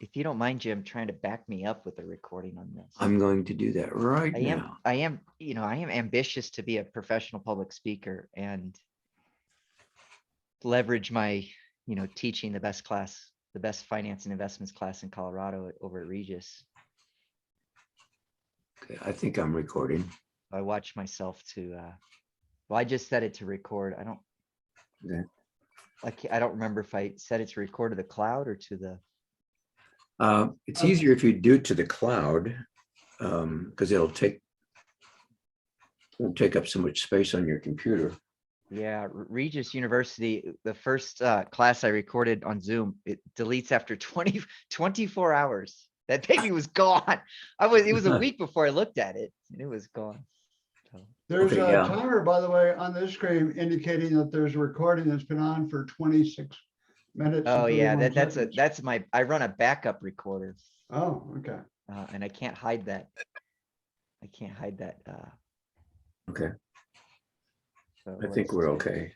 If you don't mind, Jim, trying to back me up with a recording on this. I'm going to do that right now. I am, I am ambitious to be a professional public speaker and leverage my, teaching the best class, the best finance and investments class in Colorado over at Regis. Okay, I think I'm recording. I watch myself to, well, I just set it to record. Okay. I don't remember if I set it to record to the cloud or to the, It's easier if you do it to the cloud, because won't take up so much space on your computer. yeah, Regis University, the first class I recorded on Zoom, it deletes after 24 hours. That baby was gone. It was a week before I looked at it and it was gone. So, There's Okay, a yeah. timer, by the way, on this screen indicating that there's a recording that's been on for 26 minutes. and oh yeah, 31 seconds. I run a backup recorder Oh, okay. and I can't hide that. I can't hide that. Okay, So I think let's we're do- okay.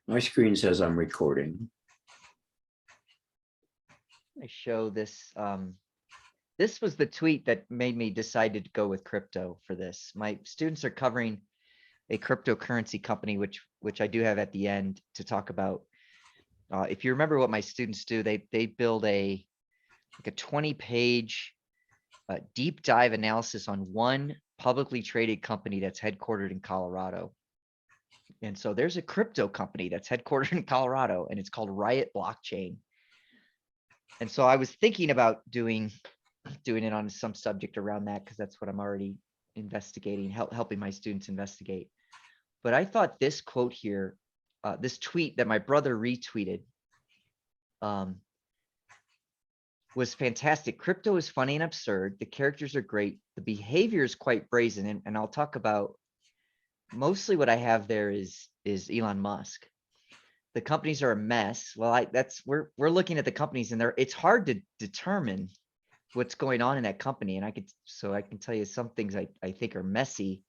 My screen says I'm recording. I show this. This was the tweet that made me decide to go with crypto for this. My students are covering a cryptocurrency company, which I do have at the end to talk about. If you remember what my students do, they build a 20-page deep dive analysis on one publicly traded company that's headquartered in Colorado. And so there's a crypto company that's headquartered in Colorado, and it's called Riot Blockchain. And so I was thinking about doing it on some subject around that because that's what I'm already investigating, helping my students investigate. But I thought this quote here, this tweet that my brother retweeted, was fantastic. Crypto is funny and absurd. The characters are great. The behavior is quite brazen. And I'll talk about mostly what I have there is Elon Musk. The companies are a mess. Well, we're looking at the companies and it's hard to determine what's going on in that company. And I can tell you some things I think are messy.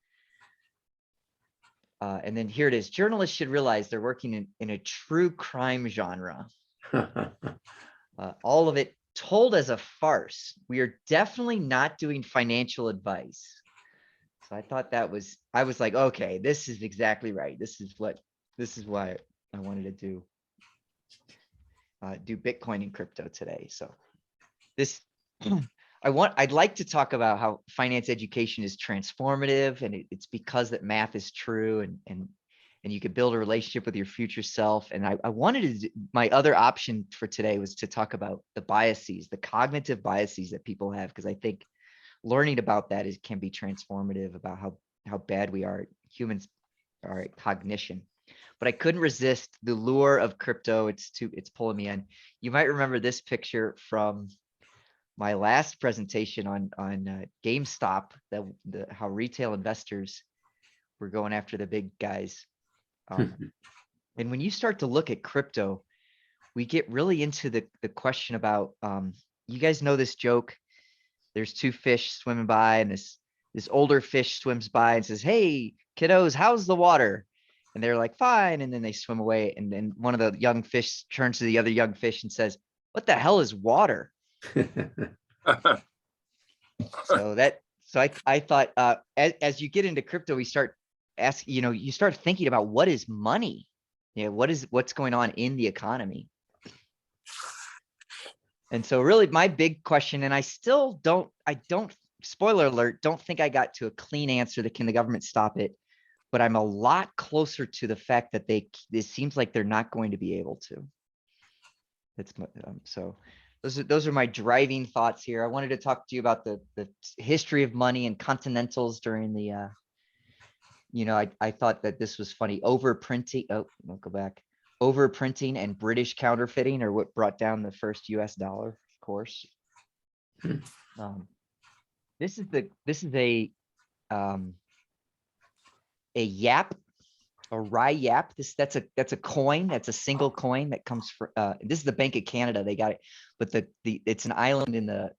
And then here it is. Journalists should realize they're working in a true crime genre. All of it told as a farce. We are definitely not doing financial advice. So I thought I was like, okay, this is exactly right. This is why I wanted to do Bitcoin and crypto today. So this, I'd like to talk about how finance education is transformative, and it's because that math is true, and you could build a relationship with your future self. And I wanted to, my other option for today was to talk about the biases, the cognitive biases that people have, because I think learning about that can be transformative about how bad we are, humans are at cognition. But I couldn't resist the lure of crypto. It's pulling me in. You might remember this picture from my last presentation on GameStop, how retail investors were going after the big guys. And when you start to look at crypto, we get really into the question about, you guys know this joke. There's two fish swimming by, and this older fish swims by and says, "Hey, kiddos, how's the water?" And they're like, "Fine." And then they swim away. And then one of the young fish turns to the other young fish and says, "What the hell is water?" So I thought, as you get into crypto, we start asking, you start thinking about what is money? What's going on in the economy? And so really my big question, and I don't, spoiler alert, don't think I got to a clean answer that can the government stop it, but I'm a lot closer to the fact that it seems like they're not going to be able to. That's so those are my driving thoughts here. I wanted to talk to you about the history of money and continentals during the, I thought that this was funny. Overprinting. Oh, we'll go back. Overprinting and British counterfeiting are what brought down the first US dollar, of course. This is a yap, a rye yap. That's a coin. That's a single coin that comes from, this is the Bank of Canada. They got it, but it's an island in the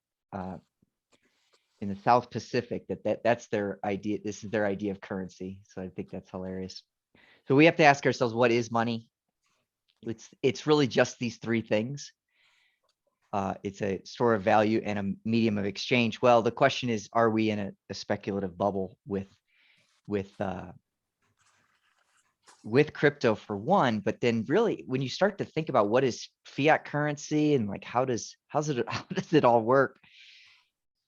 South Pacific that's their idea. This is their idea of currency. So I think that's hilarious. So we have to ask ourselves, what is money? It's really just these three things. It's a store of value and a medium of exchange. Well, the question is, are we in a speculative bubble with crypto for one? But then really, when you start to think about what is fiat currency and like how does it all work?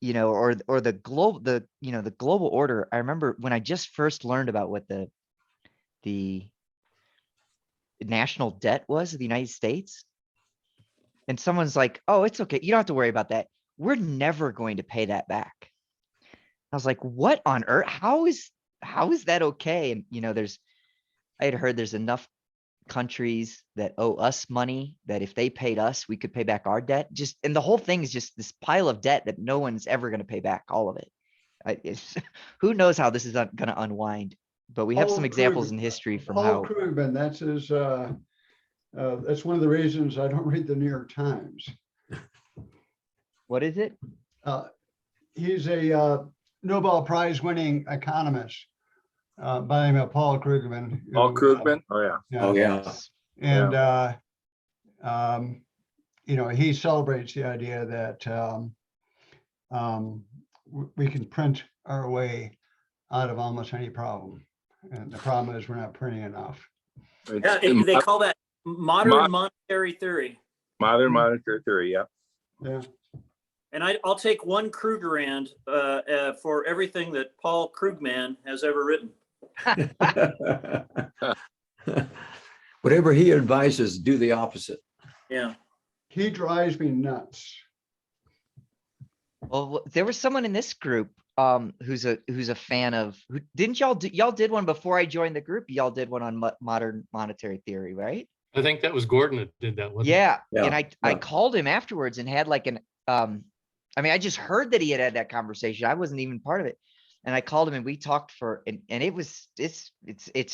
You know, or the global order. I remember when I just first learned about what the national debt was of the United States. And someone's like, oh, it's okay. You don't have to worry about that. We're never going to pay that back. I was like, what on earth? How is that okay? And I had heard there's enough countries that owe us money that if they paid us, we could pay back our debt. And the whole thing is just this pile of debt that no one's ever going to pay back, all of it. Who knows how this is going to unwind? But we have some examples in history from Paul how. Krugman, that's his, that's one of the reasons I don't read the New York Times. What is it? He's a Nobel Prize winning economist by the name of Paul Krugman. Paul Krugman? Oh, yeah. Oh, yeah. And, he celebrates the idea that we can print our way out of almost any problem. And the problem is we're not printing enough. It's They call that modern monetary theory. modern monetary theory, yeah. Yeah. And I'll take one Krugerrand for everything that Paul Krugman has ever written. Whatever he advises, do the opposite. Yeah. He drives me nuts. Well, there was someone in this group who's a fan of didn't y'all did one before I joined the group. Y'all did one on modern monetary theory, right? I think that was Gordon that did that one. Yeah. Yeah, And I yeah. called him afterwards and had like I just heard that he had that conversation. I wasn't even part of it. And I called him and we talked and it's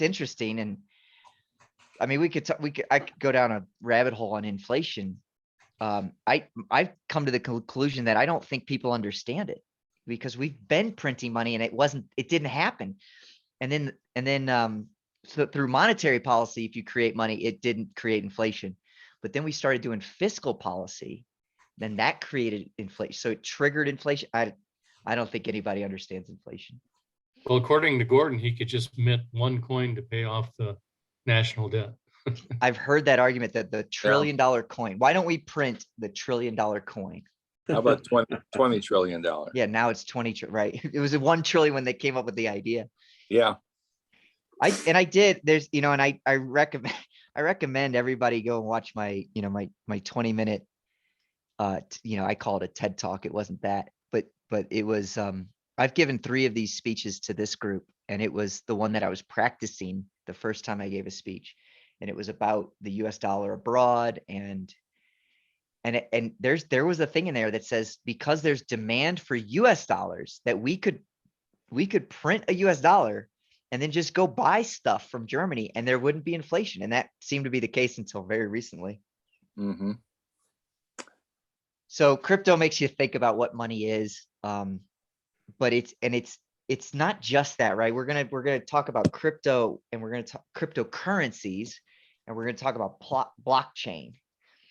interesting. And I mean, I could go down a rabbit hole on inflation. I've come to the conclusion that I don't think people understand it because we've been printing money and it didn't happen. And then so through monetary policy, if you create money, it didn't create inflation. But then we started doing fiscal policy, then that created inflation. So it triggered inflation. I don't think anybody understands inflation. Well, according to Gordon, he could just mint one coin to pay off the national debt. I've heard that argument that the $1 trillion coin, why don't we print the $1 trillion coin? How about $20 trillion? Yeah, now it's 20, right? It was 1 trillion when they came up with the idea. Yeah. I did, and I recommend everybody go and watch my 20-minute, I call it a TED Talk. It wasn't that, but it was, I've given 3 of these speeches to this group, and it was the one that I was practicing the first time I gave a speech. And it was about the US dollar abroad. And there was a thing in there that says, because there's demand for US dollars, that we could print a US dollar and then just go buy stuff from Germany and there wouldn't be inflation. And that seemed to be the case until very recently. Mm-hmm. So crypto makes you think about what money is. But it's not just that, right? We're gonna talk about crypto, and we're gonna talk cryptocurrencies, and we're gonna talk about blockchain.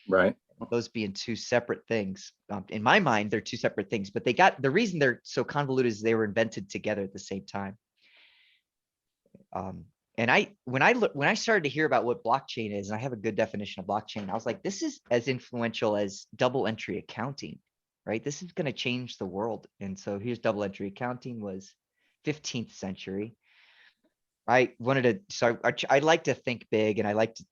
Right. Those being 2 separate things. In my mind, they're 2 separate things, but the reason they're so convoluted is they were invented together at the same time. And when I started to hear about what blockchain is, and I have a good definition of blockchain, I was like, this is as influential as double entry accounting, right? This is going to change the world. And so here's double entry accounting was 15th century. I like to think big, and I like to,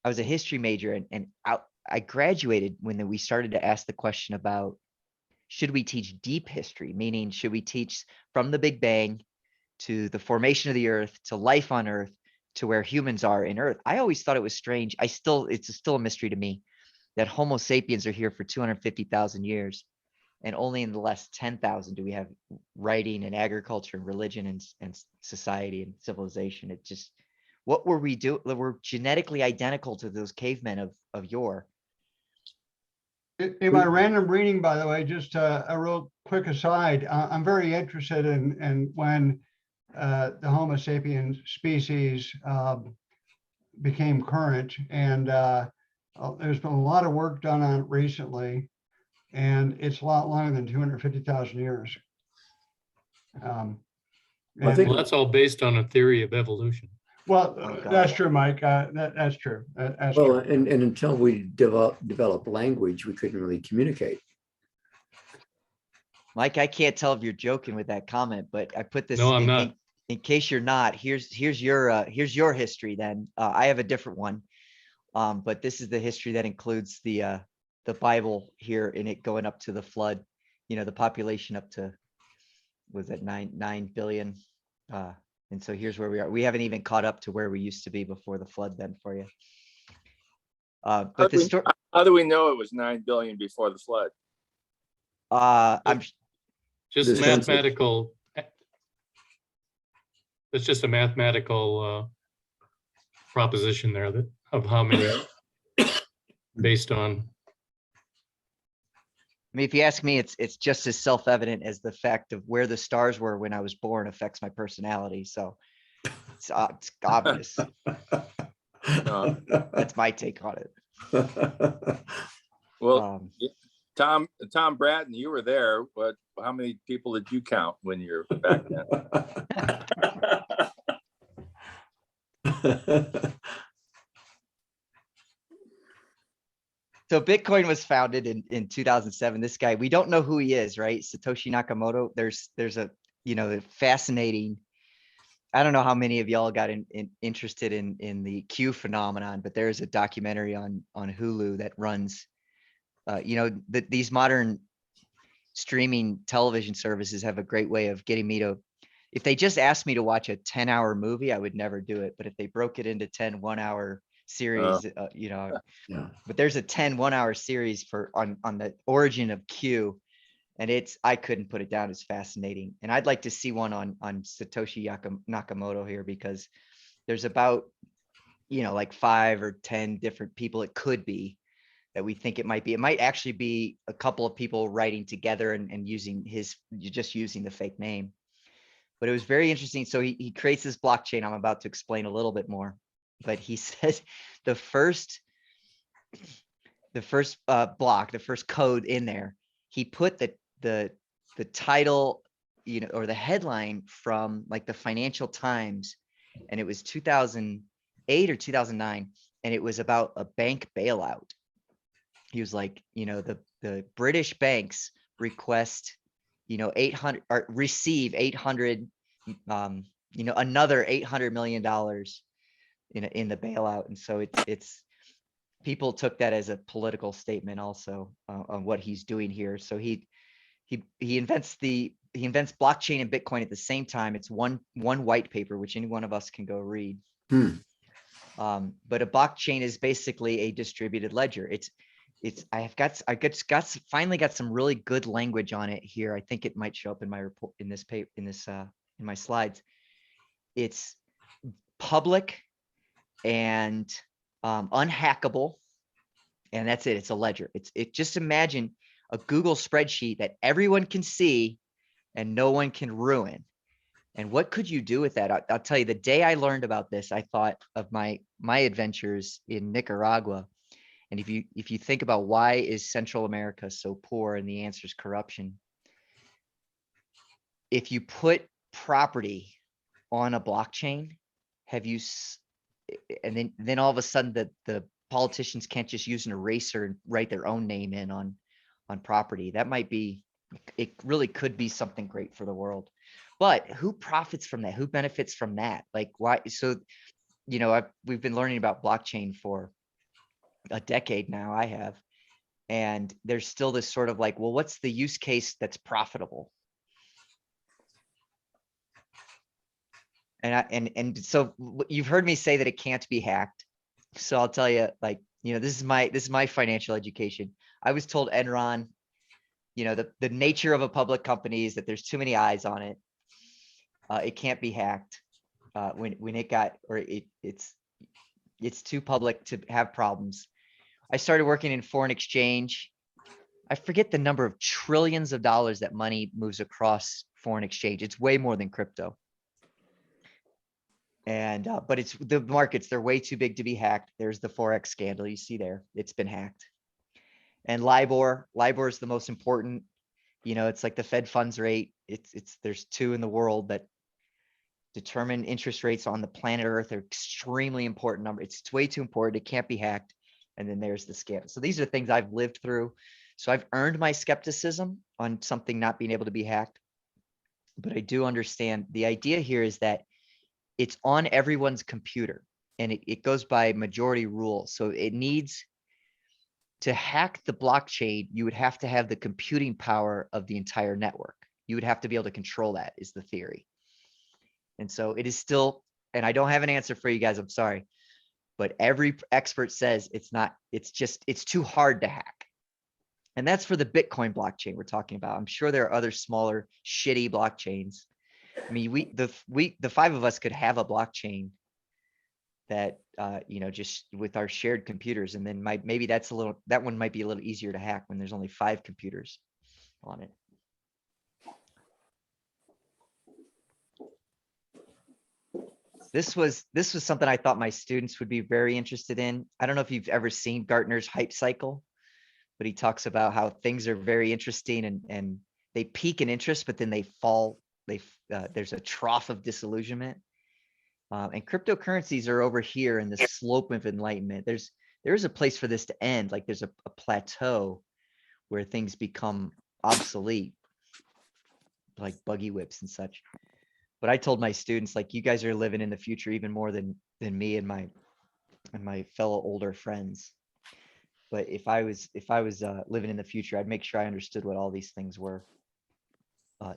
I was a history major, and I graduated when we started to ask the question about, should we teach deep history? Meaning, should we teach from the Big Bang to the formation of the earth, to life on earth, to where humans are in earth? I always thought it was strange. It's still a mystery to me that Homo sapiens are here for 250,000 years. And only in the last 10,000 do we have writing and agriculture and religion and society and civilization. It just, what were we doing? We're genetically identical to those cavemen of yore. In my random reading, by the way, just a real quick aside, I'm very interested in when the Homo sapiens species became current, and there's been a lot of work done on it recently, and it's a lot longer than 250,000 years. I think- Well, that's all based on a theory of evolution. Well, Oh, God. that's true, Mike. That's true. That's Well, true. and until we develop language, we couldn't really communicate. Mike, I can't tell if you're joking with that comment, but I put this No, I'm in, not. in case you're not. Here's your history. Then I have a different one, but this is the history that includes the Bible here in it going up to the flood. You know, the population up to, was it 9 billion? And so here's where we are. We haven't even caught up to where we used to be before the flood. Then for you, but the story. How do we know it was 9 billion before the flood? I'm Just The census. mathematical. It's just a mathematical proposition there that of how many based on. I mean, if you ask me, it's just as self-evident as the fact of where the stars were when I was born affects my personality. So it's obvious. That's my take on it. Well, Tom Bratton, you were there. How many people did you count when you're back then? So Bitcoin was founded in 2007. This guy, we don't know who he is, right? Satoshi Nakamoto. There's a, fascinating. I don't know how many of y'all got interested in the Q phenomenon, but there's a documentary on Hulu that runs, these modern streaming television services have a great way of getting me to, if they just asked me to watch a 10-hour movie, I would never do it. But if they broke it into 10 one-hour series, Yeah. but there's a 10 one-hour series on the origin of Q, and I couldn't put it down. It's fascinating. And I'd like to see one on Satoshi Nakamoto here, because there's about, like 5 or 10 different people it could be that we think it might be. It might actually be a couple of people writing together and using using the fake name. But it was very interesting. So he creates this blockchain. I'm about to explain a little bit more, but he says the first block, the first code in there, he put the title, or the headline from like the Financial Times, and it was 2008 or 2009, and it was about a bank bailout. He was like, the British banks request, 800 or receive 800, another $800 million in the bailout. And so it's people took that as a political statement also on what he's doing here. So he invents blockchain and Bitcoin at the same time. It's one white paper, which any one of us can go read. But a blockchain is basically a distributed ledger. I've finally got some really good language on it here. I think it might show up in my report in my slides. It's public and unhackable, and that's it. It's a ledger. Just imagine a Google spreadsheet that everyone can see and no one can ruin. And what could you do with that? I'll tell you, the day I learned about this, I thought of my adventures in Nicaragua. And if you think about why is Central America so poor, and the answer is corruption. If you put property on a blockchain, and then all of a sudden the politicians can't just use an eraser and write their own name in on property. That might be, it really could be something great for the world. But who profits from that? Who benefits from that? Like why? So, we've been learning about blockchain for a decade now. I have, and there's still this sort of like, well, what's the use case that's profitable? And so you've heard me say that it can't be hacked. So I'll tell you, like, this is my financial education. I was told Enron, the nature of a public company is that there's too many eyes on it. It can't be hacked. When it got, or it's too public to have problems. I started working in foreign exchange. I forget the number of trillions of dollars that money moves across foreign exchange. It's way more than crypto. And, but it's the markets, they're way too big to be hacked. There's the Forex scandal you see there. It's been hacked. And LIBOR is the most important, it's like the Fed funds rate. There's two in the world that determine interest rates on the planet Earth. They're extremely important number. It's way too important. It can't be hacked. And then there's the scandal. So these are things I've lived through. So I've earned my skepticism on something not being able to be hacked. But I do understand the idea here is that it's on everyone's computer and it goes by majority rule. So it needs to hack the blockchain. You would have to have the computing power of the entire network. You would have to be able to control that, is the theory. And so it is still, and I don't have an answer for you guys, I'm sorry, but every expert says it's too hard to hack. And that's for the Bitcoin blockchain we're talking about. I'm sure there are other smaller shitty blockchains. I mean, the five of us could have a blockchain that, just with our shared computers, and then maybe that one might be a little easier to hack when there's only 5 computers on it. This was something I thought my students would be very interested in. I don't know if you've ever seen Gartner's hype cycle, but he talks about how things are very interesting and they peak in interest, but then they fall. There's a trough of disillusionment. And cryptocurrencies are over here in the slope of enlightenment. There's a place for this to end. Like there's a plateau where things become obsolete, like buggy whips and such. But I told my students, like, you guys are living in the future even more than me and my fellow older friends. But if I was living in the future, I'd make sure I understood what all these things were.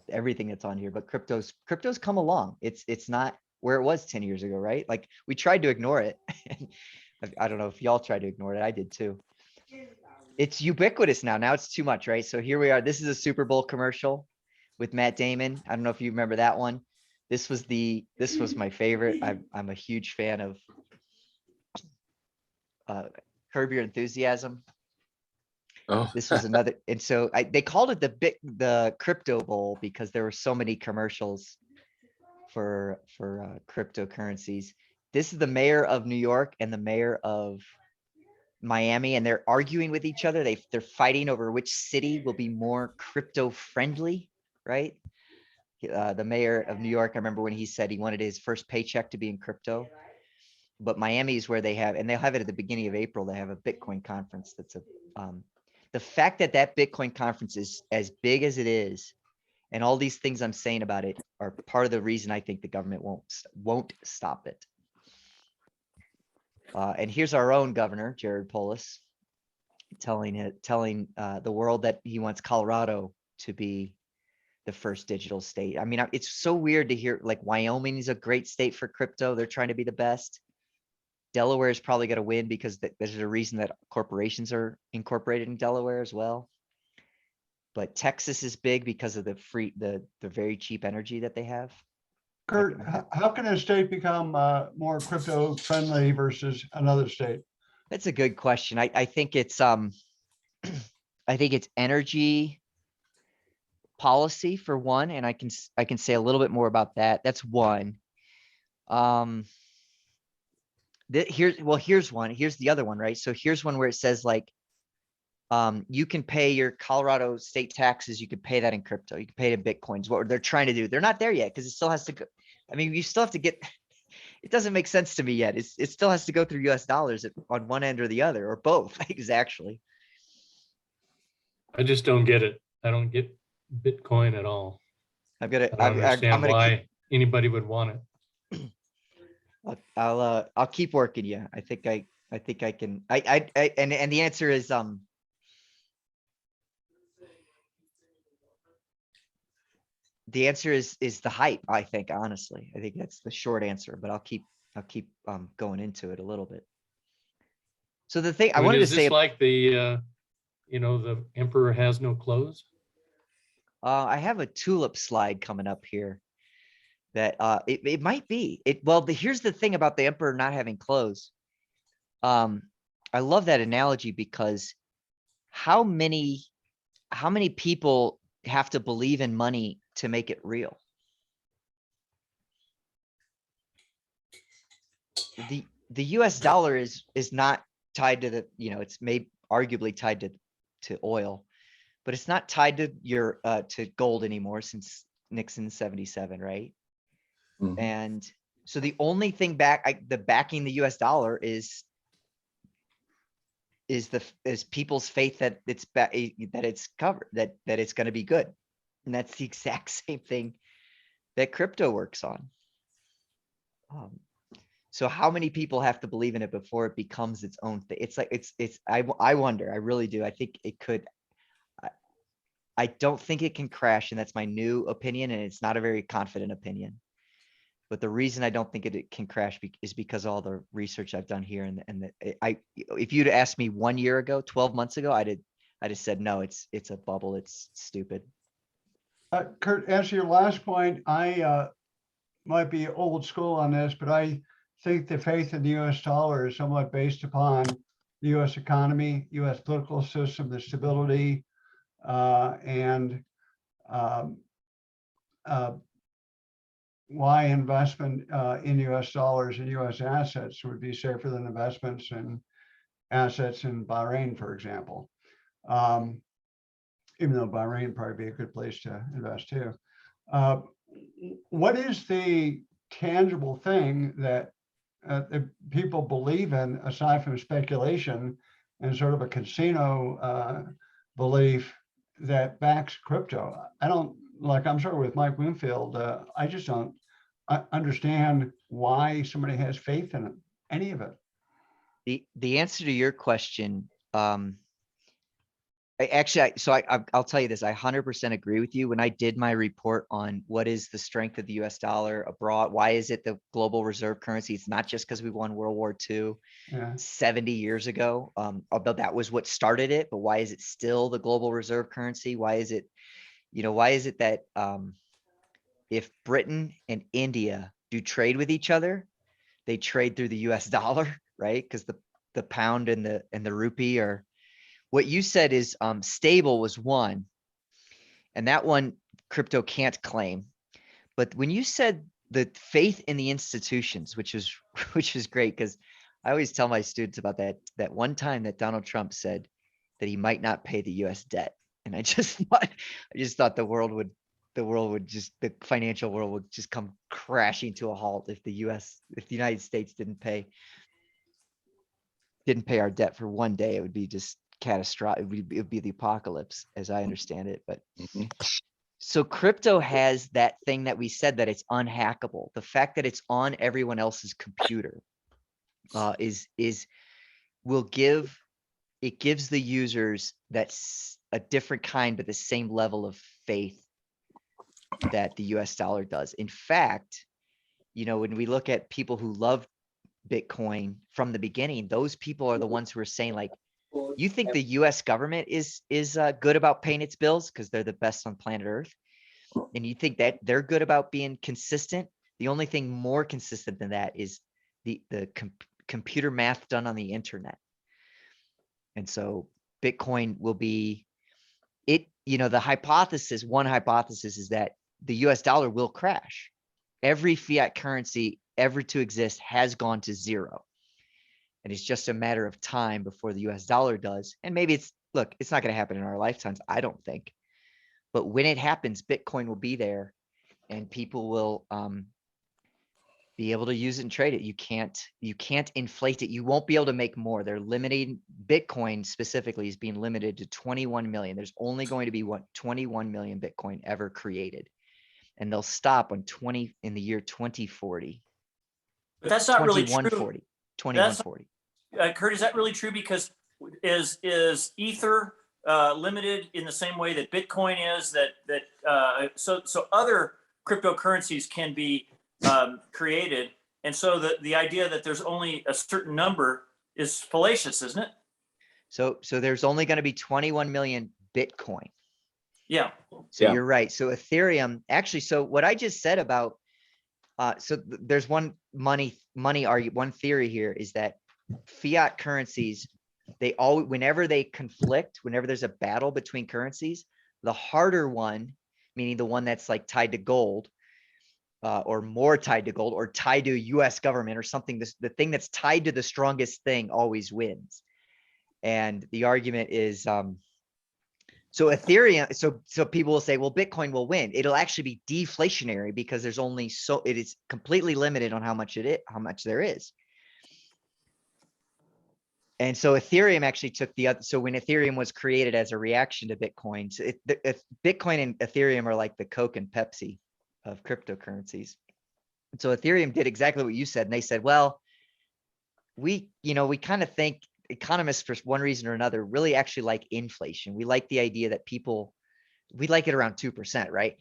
Everything that's on here, but crypto's come along. It's not where it was 10 years ago, right? Like we tried to ignore it. I don't know if y'all tried to ignore it. I did too. It's ubiquitous now. Now it's too much, right? So here we are. This is a Super Bowl commercial with Matt Damon. I don't know if you remember that one. This was my favorite. I'm a huge fan of Curb Your Enthusiasm. Oh, This was another, and so they called it the Crypto Bowl because there were so many commercials for cryptocurrencies. This is the mayor of New York and the mayor of Miami, and they're arguing with each other. They're fighting over which city will be more crypto friendly, right? The mayor of New York, I remember when he said he wanted his first paycheck to be in crypto. But Miami is where they'll have it at the beginning of April. They have a Bitcoin conference. The fact that Bitcoin conference is as big as it is, and all these things I'm saying about it are part of the reason I think the government won't stop it. And here's our own governor, Jared Polis, telling the world that he wants Colorado to be the first digital state. I mean, it's so weird to hear, like, Wyoming is a great state for crypto. They're trying to be the best. Delaware is probably going to win because there's a reason that corporations are incorporated in Delaware as well. But Texas is big because of the very cheap energy that they have. Kurt, how can a state become more crypto friendly versus another state? That's a good question. I think it's I think it's energy policy for one, and I can say a little bit more about that. That's one. Here's one. Here's the other one, right? So here's one where it says, like, you can pay your Colorado state taxes. You can pay that in crypto. You can pay it in Bitcoins. What they're trying to do. They're not there yet because it still has to go. I mean, you still have to get, it doesn't make sense to me yet. It still has to go through US dollars on one end or the other, or both, actually. I just don't get it. I don't get Bitcoin at all. I'm I don't understand gonna why anybody would want it. I'll keep working you. I think I can, and the answer is, the answer is the hype. I think, honestly, I think that's the short answer, but I'll keep going into it a little bit. So the thing I wanted to is say, this like the emperor has no clothes? I have a tulip slide coming up here that it might be it. Well, here's the thing about the emperor not having clothes. I love that analogy because how many people have to believe in money to make it real? the US dollar is not tied to the, it's arguably tied to oil, but it's not tied to to gold anymore since Nixon 77, right? Mhm. And so the only thing backing the US dollar is people's faith that that it's covered, that it's going to be good. And that's the exact same thing that crypto works on. So how many people have to believe in it before it becomes its own thing? It's like, I wonder, I really do. I think it could, I don't think it can crash, and that's my new opinion, and it's not a very confident opinion. But the reason I don't think it can crash is because all the research I've done here, if you'd asked me 1 year ago, 12 months ago, I'd have said, no, it's a bubble. It's stupid. Kurt, as to your last point, I might be old school on this, but I think the faith in the US dollar is somewhat based upon the US economy, US political system, the stability, and why investment in US dollars and US assets would be safer than investments in assets in Bahrain, for example. Even though Bahrain would probably be a good place to invest too. What is the tangible thing that people believe in, aside from speculation and sort of a casino belief, that backs crypto? I don't, like, I'm sure with Mike Winfield, I just don't understand why somebody has faith in it, any of it. The answer to your question, I'll tell you this. I 100% agree with you. When I did my report on what is the strength of the US dollar abroad, why is it the global reserve currency? It's not just because we won World War II Yeah. 70 years ago, although that was what started it, but why is it still the global reserve currency? Why is it that if Britain and India do trade with each other, they trade through the US dollar, right? Because the pound and the rupee are, what you said is stable was one, and that one crypto can't claim. But when you said the faith in the institutions, which is great, because I always tell my students about that one time that Donald Trump said that he might not pay the US debt. And I just thought the financial world would just come crashing to a halt if the United States didn't pay our debt for one day. It would be just catastrophic. It would be the apocalypse, as I understand it. But so crypto has that thing that we said, that it's unhackable. The fact that it's on everyone else's computer gives the users that's a different kind, but the same level of faith that the US dollar does. In fact, when we look at people who love Bitcoin from the beginning, those people are the ones who are saying, like, you think the US government is good about paying its bills because they're the best on planet Earth, and you think that they're good about being consistent? The only thing more consistent than that is the computer math done on the internet. And so Bitcoin will be it. One hypothesis is that the US dollar will crash. Every fiat currency ever to exist has gone to zero. And it's just a matter of time before the US dollar does. And maybe it's not going to happen in our lifetimes, I don't think. But when it happens, Bitcoin will be there and people will be able to use it and trade it. You can't inflate it. You won't be able to make more. They're limiting Bitcoin specifically is being limited to 21 million. There's only going to be 21 million Bitcoin ever created. And they'll stop in the year 2040. But that's not really true. 2140. Kurt, is that really true? Because is Ether limited in the same way that Bitcoin is? So other cryptocurrencies can be created, and so the idea that there's only a certain number is fallacious, isn't it? So there's only going to be 21 million Bitcoin. Yeah. So you're right. So Ethereum, actually, so what I just said about, there's one theory here is that fiat currencies, whenever they conflict, whenever there's a battle between currencies, the harder one, meaning the one that's like tied to gold, or more tied to gold or tied to US government or something. The thing that's tied to the strongest thing always wins. And the argument is, so Ethereum, so people will say, well, Bitcoin will win. It'll actually be deflationary because there's only it is completely limited on how much there is. And so Ethereum actually took the other. So when Ethereum was created as a reaction to Bitcoin, so Bitcoin and Ethereum are like the Coke and Pepsi of cryptocurrencies. And so Ethereum did exactly what you said. And they said, well, we kind of think economists, for one reason or another, really actually like inflation. We like the idea that we like it around 2%, right?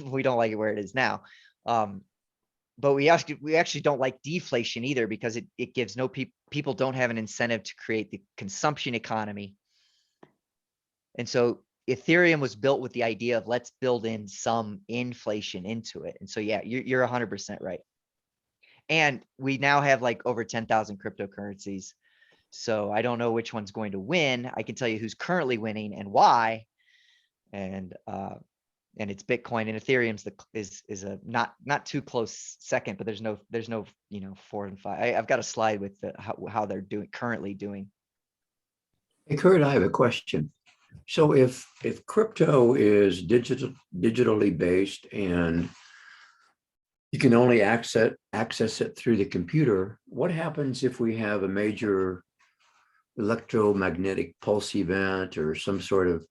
We don't like it where it is now. But we actually don't like deflation either, because it gives people don't have an incentive to create the consumption economy. And so Ethereum was built with the idea of let's build in some inflation into it. And so, yeah, you're 100% right. And we now have like over 10,000 cryptocurrencies. So I don't know which one's going to win. I can tell you who's currently winning and why. And it's Bitcoin, and Ethereum's is a not too close second, but there's no 4 and 5. I've got a slide with how they're currently doing. Hey, Kurt, I have a question. So if crypto is digitally based and you can only access it through the computer, what happens if we have a major electromagnetic pulse event or some sort of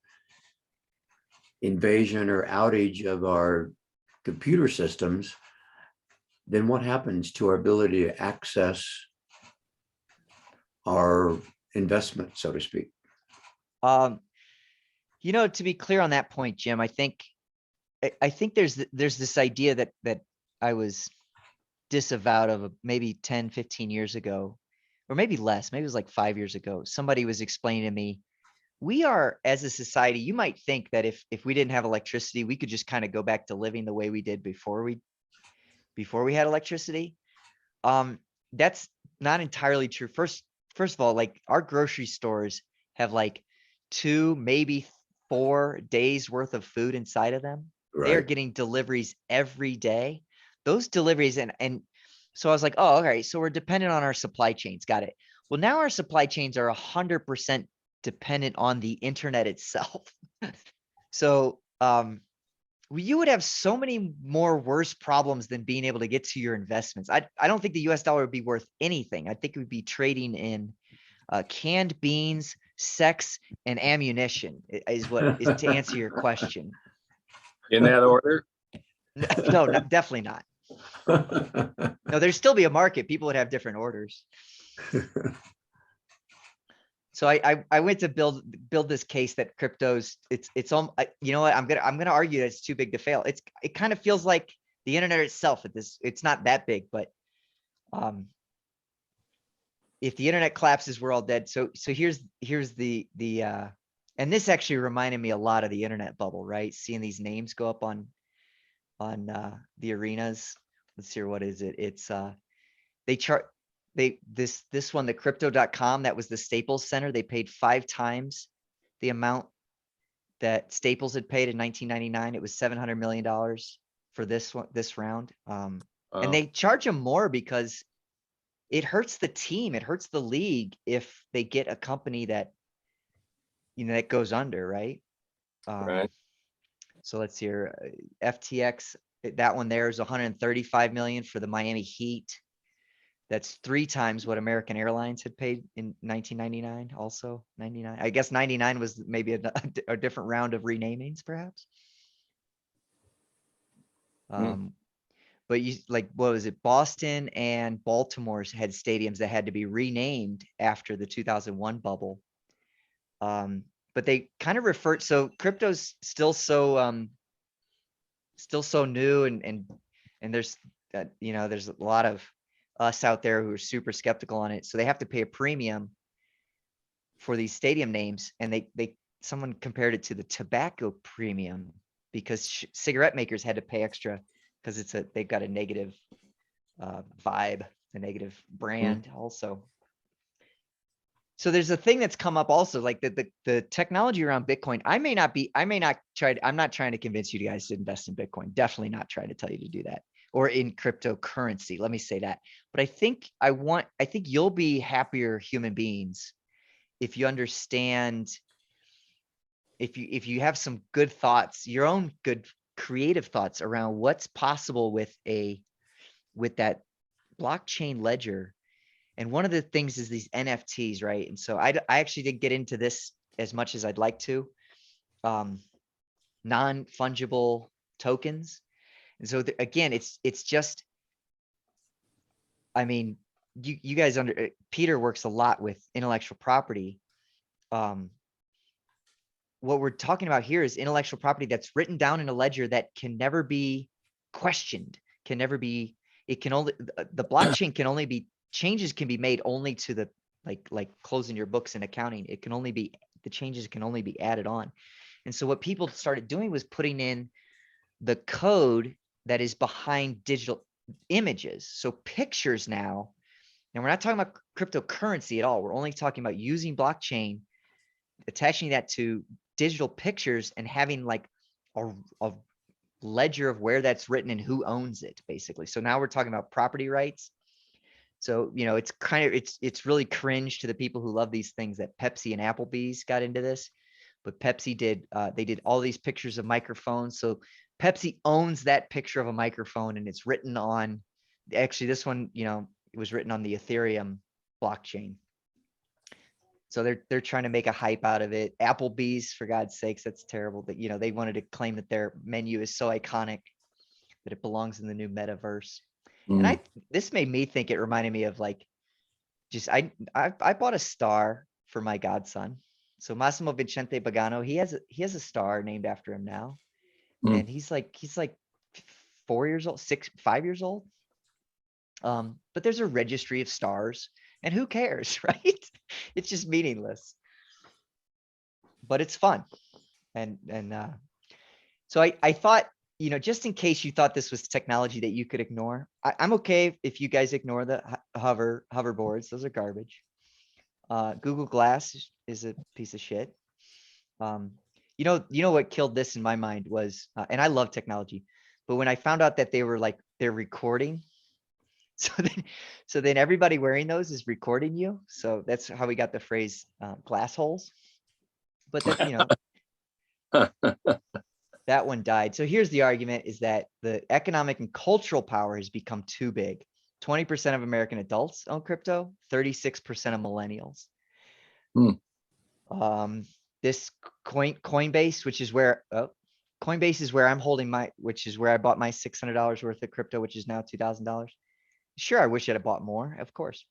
invasion or outage of our computer systems? Then what happens to our ability to access our investment, so to speak? To be clear on that point, Jim, I think there's this idea that I was disavowed of maybe 10, 15 years ago, or maybe less, maybe it was like 5 years ago. Somebody was explaining to me, we are, as a society, you might think that if we didn't have electricity, we could just kind of go back to living the way we did before we had electricity. That's not entirely true. First of all, like our grocery stores have like 2, maybe 4 days worth of food inside of them. They are Right. getting deliveries every day. Those deliveries, and so I was like, oh, okay, so we're dependent on our supply chains. Got it. Well, now our supply chains are 100% dependent on the internet itself. So you would have so many more worse problems than being able to get to your investments. I don't think the US dollar would be worth anything. I think it would be trading in canned beans, sex, and ammunition is to answer your question. In that order? No, definitely not. No, there'd still be a market. People would have different orders. So I went to build this case that cryptos, it's on, you know what, I'm gonna argue that it's too big to fail. It kind of feels like the internet itself it's not that big, but if the internet collapses, we're all dead. So here's the and this actually reminded me a lot of the internet bubble, right? Seeing these names go up on the arenas. Let's see, what is it? It's this one, the crypto.com, that was the Staples Center. They paid 5 times the amount that Staples had paid in 1999. It was $700 million for this round. And they charge them more because it hurts the team. It hurts the league if they get a company that, that goes under, right? Right. So let's see here. FTX, that one there is 135 million for the Miami Heat. That's 3 times what American Airlines had paid in 1999. Also 99. I guess 99 was maybe a different round of renamings, perhaps. But what was it? Boston and Baltimore had stadiums that had to be renamed after the 2001 bubble. But they kind of referred, so crypto's still so new, and there's there's a lot of us out there who are super skeptical on it. So they have to pay a premium for these stadium names. And someone compared it to the tobacco premium, because cigarette makers had to pay extra because they've got a negative vibe, a negative brand also. So there's a thing that's come up also, like the technology around Bitcoin. I'm not trying to convince you guys to invest in Bitcoin. Definitely not trying to tell you to do that. or in cryptocurrency. Let me say that. But I think you'll be happier human beings if you understand, if you have some good thoughts, your own good creative thoughts around what's possible with that blockchain ledger. And one of the things is these NFTs, right? And so I actually didn't get into this as much as I'd like to. Non-fungible tokens. And so again, it's just, I mean, you guys Peter works a lot with intellectual property. What we're talking about here is intellectual property that's written down in a ledger that can never be questioned, the blockchain can only be, changes can be made only to the, like closing your books and accounting. The changes can only be added on. And so what people started doing was putting in the code that is behind digital images. So pictures now, and we're not talking about cryptocurrency at all. We're only talking about using blockchain, attaching that to digital pictures and having like a ledger of where that's written and who owns it, basically. So now we're talking about property rights. So, it's kind of, it's really cringe to the people who love these things that Pepsi and Applebee's got into this. But Pepsi did, they did all these pictures of microphones. So Pepsi owns that picture of a microphone, and it's written on, actually this one, it was written on the Ethereum blockchain. So they're trying to make a hype out of it. Applebee's, for God's sakes, that's terrible. But they wanted to claim that their menu is so iconic that it belongs in the new metaverse. And this made me think, it reminded me of like, I bought a star for my godson. So Massimo Vicente Pagano, he has a star named after him now. And he's like 4 years old, 5 years old. But there's a registry of stars, and who cares, right? It's just meaningless, but it's fun. And so I thought, just in case you thought this was technology that you could ignore, I'm okay if you guys ignore the hoverboards. Those are garbage. Google Glass is a piece of shit. You know what killed this in my mind was, and I love technology, but when I found out that they're recording, so then everybody wearing those is recording you. So that's how we got the phrase glass holes. But that, that one died. So here's the argument, is that the economic and cultural power has become too big. 20% of American adults own crypto, 36% of millennials. This Coinbase, which is where Coinbase is where I'm holding which is where I bought my $600 worth of crypto, which is now $2,000. Sure, I wish I'd have bought more, of course.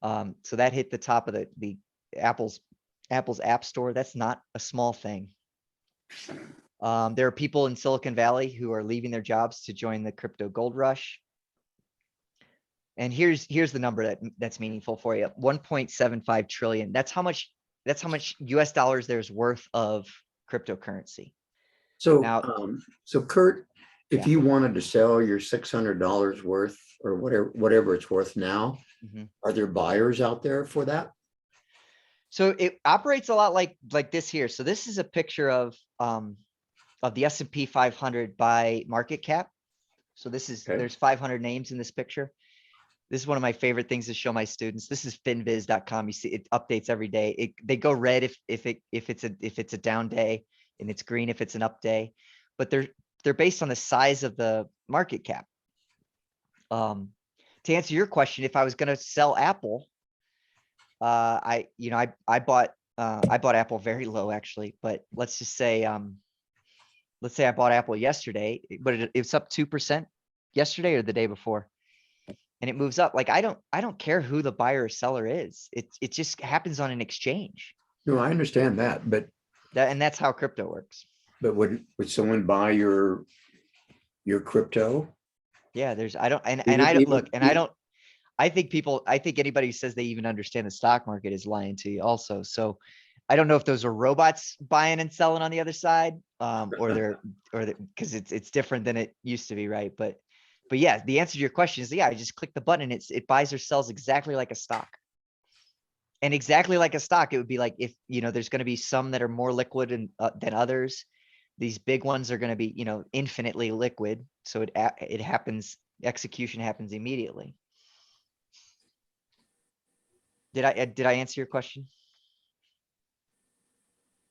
So that hit the top of the Apple's App Store. That's not a small thing. There are people in Silicon Valley who are leaving their jobs to join the crypto gold rush. And here's the number that's meaningful for you. 1.75 trillion. That's how much US dollars there's worth of cryptocurrency. So, Now, so Kurt, if Yeah. you wanted to sell your $600 worth or whatever it's worth now, are there buyers out there for that? So it operates a lot like this here. So this is a picture of the S&P 500 by market cap. So this is, Okay. there's 500 names in this picture. This is one of my favorite things to show my students. This is finviz.com. You see it updates every day. They go red if it's a down day, and it's green if it's an up day. But they're based on the size of the market cap. To answer your question, if I was going to sell Apple, I bought Apple very low, actually, but let's say I bought Apple yesterday, but it's up 2% yesterday or the day before, and it moves up. Like, I don't care who the buyer or seller is. It just happens on an exchange. No, I understand that, but that's how crypto works. But would someone buy your crypto? Yeah, I think anybody who says they even understand the stock market is lying to you also. So I don't know if those are robots buying and selling on the other side, because it's different than it used to be, right? But yeah, the answer to your question is, yeah, I just click the button and it buys or sells exactly like a stock. And exactly like a stock, it would be like, if there's going to be some that are more liquid than others. these big ones are gonna be, infinitely liquid. So it happens, execution happens immediately. Did I answer your question?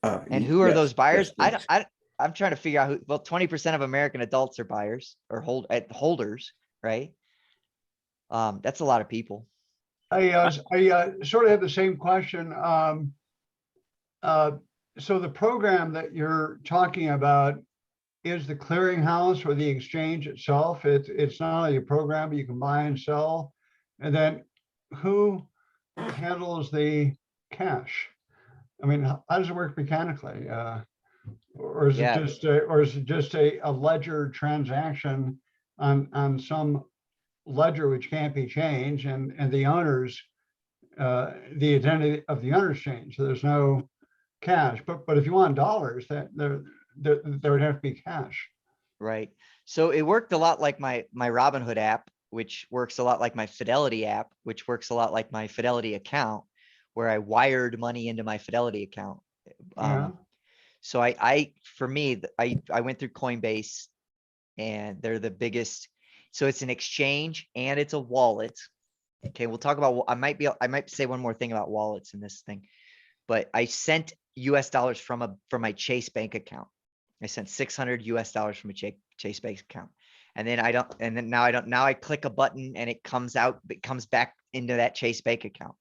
And who are Yes, those buyers? yes, thanks. I'm trying to figure out who, well, 20% of American adults are buyers or holders, right? That's a lot of people. I sort of have the same question. Uh, so the program that you're talking about is the clearinghouse or the exchange itself. It's not only a program, but you can buy and sell. And then who handles the cash? I mean, how does it work mechanically? Or is it Yeah. just a ledger transaction on some ledger which can't be changed, and the owners, the identity of the owners change. So there's no cash. But if you want dollars, that there would have to be cash. Right. So it worked a lot like my Robinhood app, which works a lot like my Fidelity app, which works a lot like my Fidelity account, where I wired money into my Fidelity account. Yeah. So for me, I went through Coinbase, and they're the biggest. So it's an exchange and it's a wallet. Okay, we'll talk about, I might say one more thing about wallets in this thing, but I sent US dollars from my Chase bank account. I sent $600 from a Chase bank account. And then now I click a button and it comes back into that Chase bank account.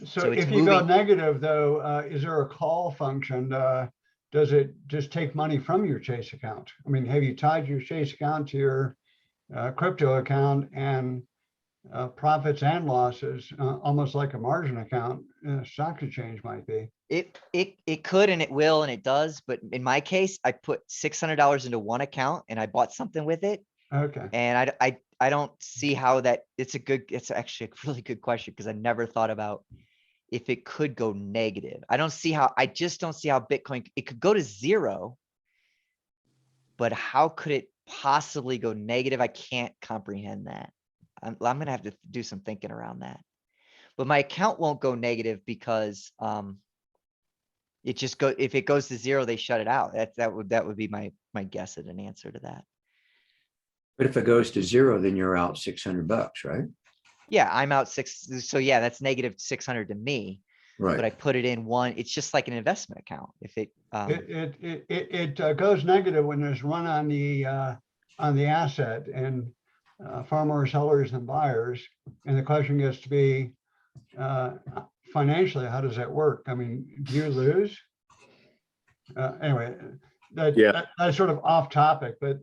So it's if you go moving. negative though, is there a call function? Does it just take money from your Chase account? I mean, have you tied your Chase account to your crypto account, and profits and losses, almost like a margin account, stock exchange might be? It could, and it will, and it does. But in my case, I put $600 into one account and I bought something with it. Okay. And I don't see how that, it's actually a really good question, because I never thought about if it could go negative. I just don't see how Bitcoin, it could go to zero, but how could it possibly go negative? I can't comprehend that. I'm gonna have to do some thinking around that. But my account won't go negative because if it goes to zero, they shut it out. That would be my guess at an answer to that. But if it goes to zero, then you're out $600, right? Yeah, I'm out so yeah, that's negative 600 to me, but I Right. put it in one. It's just like an investment account. If it, It goes negative when there's run on the asset, and far more sellers than buyers. And the question gets to be, financially, how does that work? I mean, do you lose? Anyway, Yeah. that's sort of off topic, but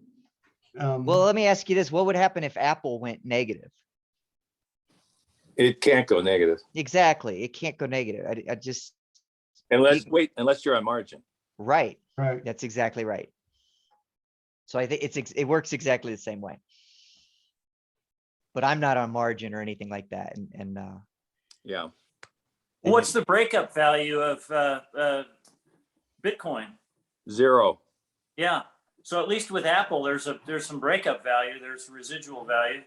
well, let me ask you this. What would happen if Apple went negative? It can't go negative Exactly. It can't go negative. I just, unless you're on margin. right. right. That's exactly right. So I think it works exactly the same way. But I'm not on margin or anything like that. And Yeah. What's the breakup value of Bitcoin? Zero. Yeah. So at least with Apple, there's some breakup value. There's residual value.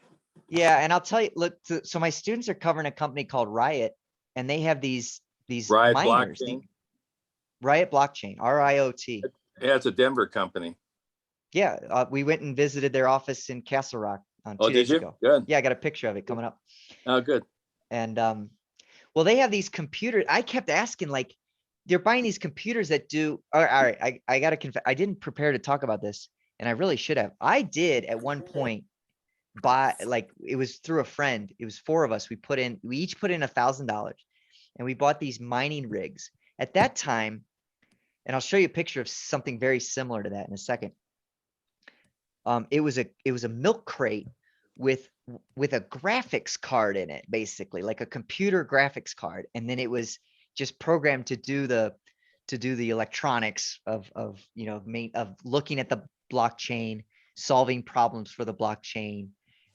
yeah, and I'll tell you, look, so my students are covering a company called Riot, and they have these Riot miners, blockchain. Riot blockchain, RIOT. Yeah, it's a Denver company. Yeah, we went and visited their office in Castle Rock on Oh, 2 did days you? ago. Good. Yeah, I got a picture of it coming up. Oh, good. And well, they have these computers. I kept asking, like, they're buying these computers that do. All right, I gotta confess, I didn't prepare to talk about this, and I really should have. I did at one point buy, like, it was through a friend. It was 4 of us. We each put in $1,000, and we bought these mining rigs at that time. And I'll show you a picture of something very similar to that in a second. It was a milk crate with a graphics card in it, basically like a computer graphics card. And then it was just programmed to do the electronics of looking at the blockchain, solving problems for the blockchain.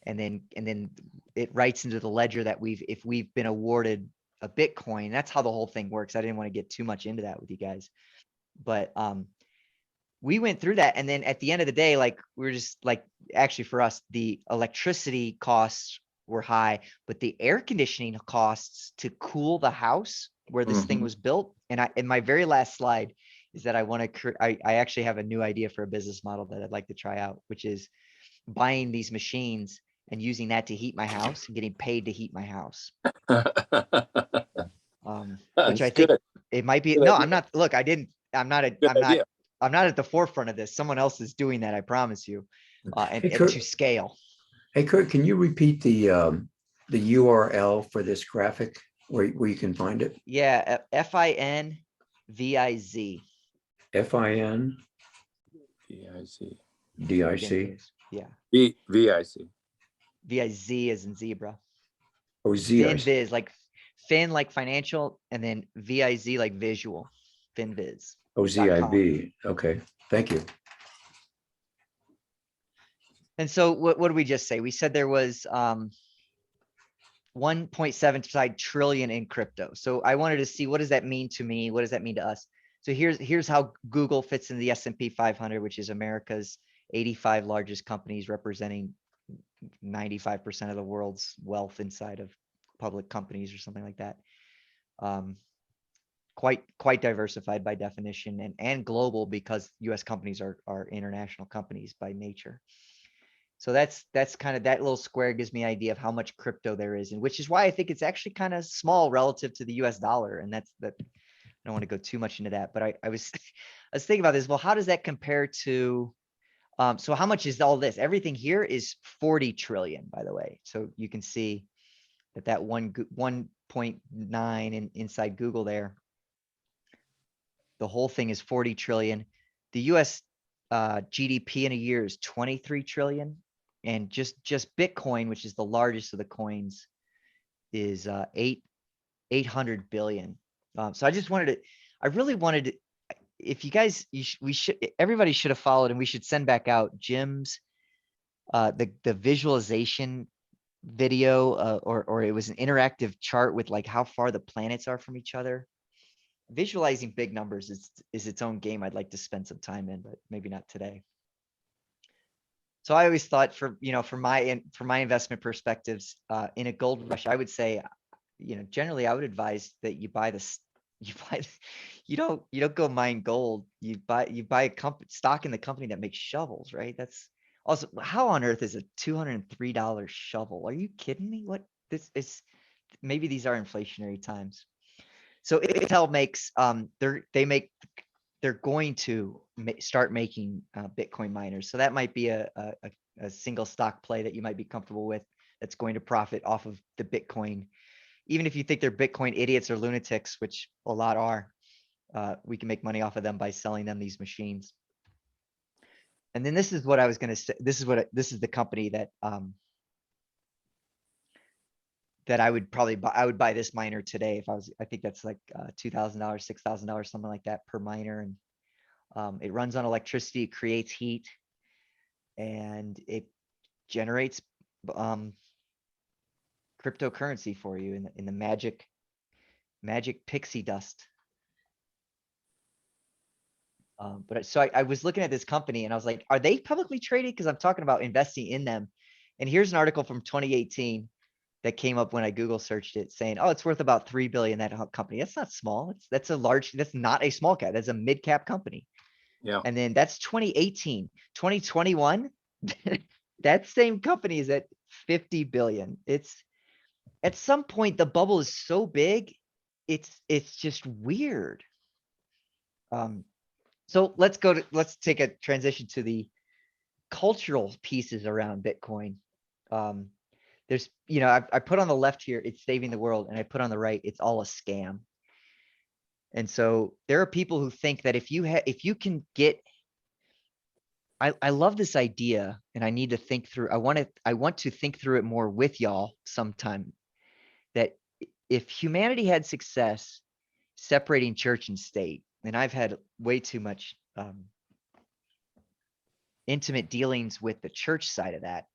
And then it writes into the ledger that if we've been awarded a Bitcoin. That's how the whole thing works. I didn't want to get too much into that with you guys, but we went through that. And then at the end of the day, like, we were just like, actually for us, the electricity costs were high, but the air conditioning costs to cool the house where this thing was built. And in my very last slide, is that I want to, I actually have a new idea for a business model that I'd like to try out, which is buying these machines and using that to heat my house and getting paid to heat my house. Which I That's think good. it might be, Good no, idea. I'm not, look, Good I'm not idea. at the forefront of this. Someone else is doing that, I promise you. And Hey, Kurt. to scale. Hey, Kurt, can you repeat the URL for this graphic where you can find it? Yeah, FINVIZ. FIN VIC. DIC. Yeah, VIC. VIZ is in zebra. Oh, ZIC. FinViz, like fin like financial, and then VIZ like visual. FinViz. Oh, .com. ZIB. Okay, thank you. And so what did we just say? We said there was 1.75 trillion in crypto. So I wanted to see, what does that mean to me? What does that mean to us? So here's how Google fits in the S&P 500, which is America's 85 largest companies, representing 95% of the world's wealth inside of public companies or something like that. Quite diversified by definition, and global, because US companies are international companies by nature. So that's kind of, that little square gives me an idea of how much crypto there is, and which is why I think it's actually kind of small relative to the US dollar. And that's that. I don't want to go too much into that, but I was I was thinking about this. Well, how does that compare to so how much is all this? Everything here is 40 trillion, by the way. So you can see that 1.9 inside Google there. The whole thing is 40 trillion. The US GDP in a year is 23 trillion. And just Bitcoin, which is the largest of the coins, is 800 billion. So I really wanted to, if you guys, everybody should have followed, and we should send back out Jim's, the visualization video, or it was an interactive chart with like how far the planets are from each other. Visualizing big numbers is its own game I'd like to spend some time in, but maybe not today. So I always thought, for my investment perspectives, in a gold rush, I would say, generally I would advise that you don't go mine gold. You buy a stock in the company that makes shovels, right? That's also, how on earth is a $203 shovel? Are you kidding me? What, this is, maybe these are inflationary times. So Intel makes, they're going to start making Bitcoin miners. So that might be a single stock play that you might be comfortable with, that's going to profit off of the Bitcoin. Even if you think they're Bitcoin idiots or lunatics, which a lot are, we can make money off of them by selling them these machines. And then this is what I was going to say. This is the company that that I would probably buy. I would buy this miner today if I think that's like $2,000, $6,000, something like that per miner. And it runs on electricity, it creates heat, and it generates cryptocurrency for you in the magic pixie dust. But so I was looking at this company and I was like, are they publicly traded? Because I'm talking about investing in them. And here's an article from 2018 that came up when I Google searched it, saying, oh, it's worth about 3 billion, that company. That's not small. That's not a small cap. That's a mid cap company. Yeah. And then that's 2018. 2021, that same company is at 50 billion. It's, at some point the bubble is so big, it's just weird. So let's take a transition to the cultural pieces around Bitcoin. There's, I put on the left here, it's saving the world, and I put on the right, it's all a scam. And so there are people who think that if you can get, I love this idea, and I need to think through, I want to think through it more with y'all sometime, that if humanity had success separating church and state, and I've had way too much intimate dealings with the church side of that,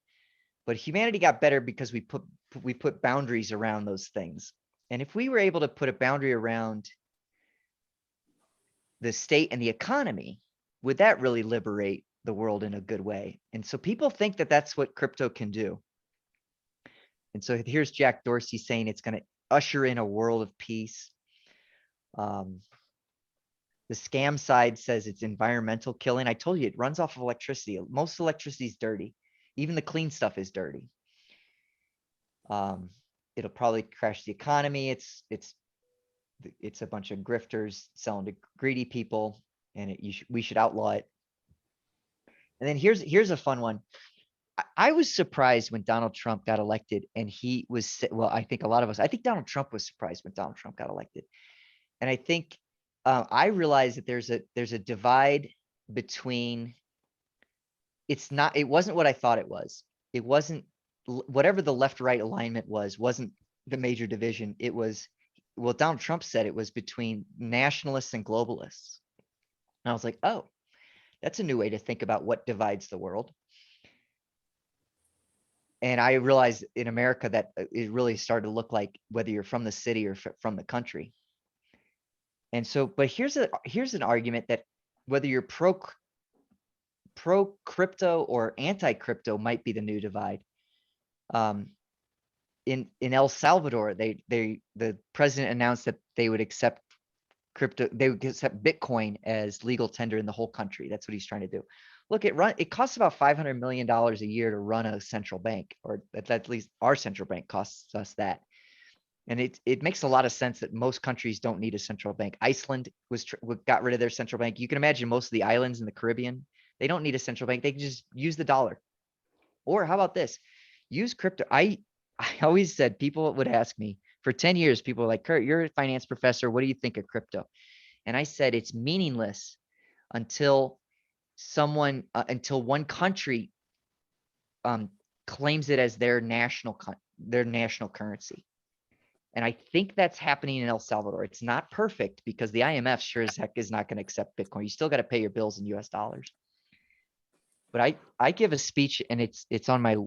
but humanity got better because we put boundaries around those things. And if we were able to put a boundary around the state and the economy, would that really liberate the world in a good way? And so people think that that's what crypto can do. And so here's Jack Dorsey saying it's going to usher in a world of peace. The scam side says it's environmental killing. I told you it runs off of electricity. Most electricity is dirty. Even the clean stuff is dirty. It'll probably crash the economy. It's a bunch of grifters selling to greedy people, and we should outlaw it. And then here's a fun one. I was surprised when Donald Trump got elected, and he was, well, I think Donald Trump was surprised when Donald Trump got elected. And I think I realized that there's a divide between, it wasn't what I thought it was. It wasn't whatever the left-right alignment wasn't the major division. It was, well, Donald Trump said it was between nationalists and globalists. And I was like, oh, that's a new way to think about what divides the world. And I realized in America that it really started to look like whether you're from the city or from the country. And so, but here's an argument that whether you're pro crypto or anti crypto might be the new divide. In El Salvador, the president announced that they would accept crypto, they would accept Bitcoin as legal tender in the whole country. That's what he's trying to do. Look, it costs about $500 million a year to run a central bank, or at least our central bank costs us that. And it makes a lot of sense that most countries don't need a central bank. Iceland got rid of their central bank. You can imagine most of the islands in the Caribbean, they don't need a central bank. They can just use the dollar. Or how about this? Use crypto. I always said, people would ask me for 10 years, people were like, Kurt, you're a finance professor. What do you think of crypto? And I said, it's meaningless until until one country claims it as their national currency. And I think that's happening in El Salvador. It's not perfect because the IMF sure as heck is not going to accept Bitcoin. You still got to pay your bills in US dollars. But I give a speech, and it's on my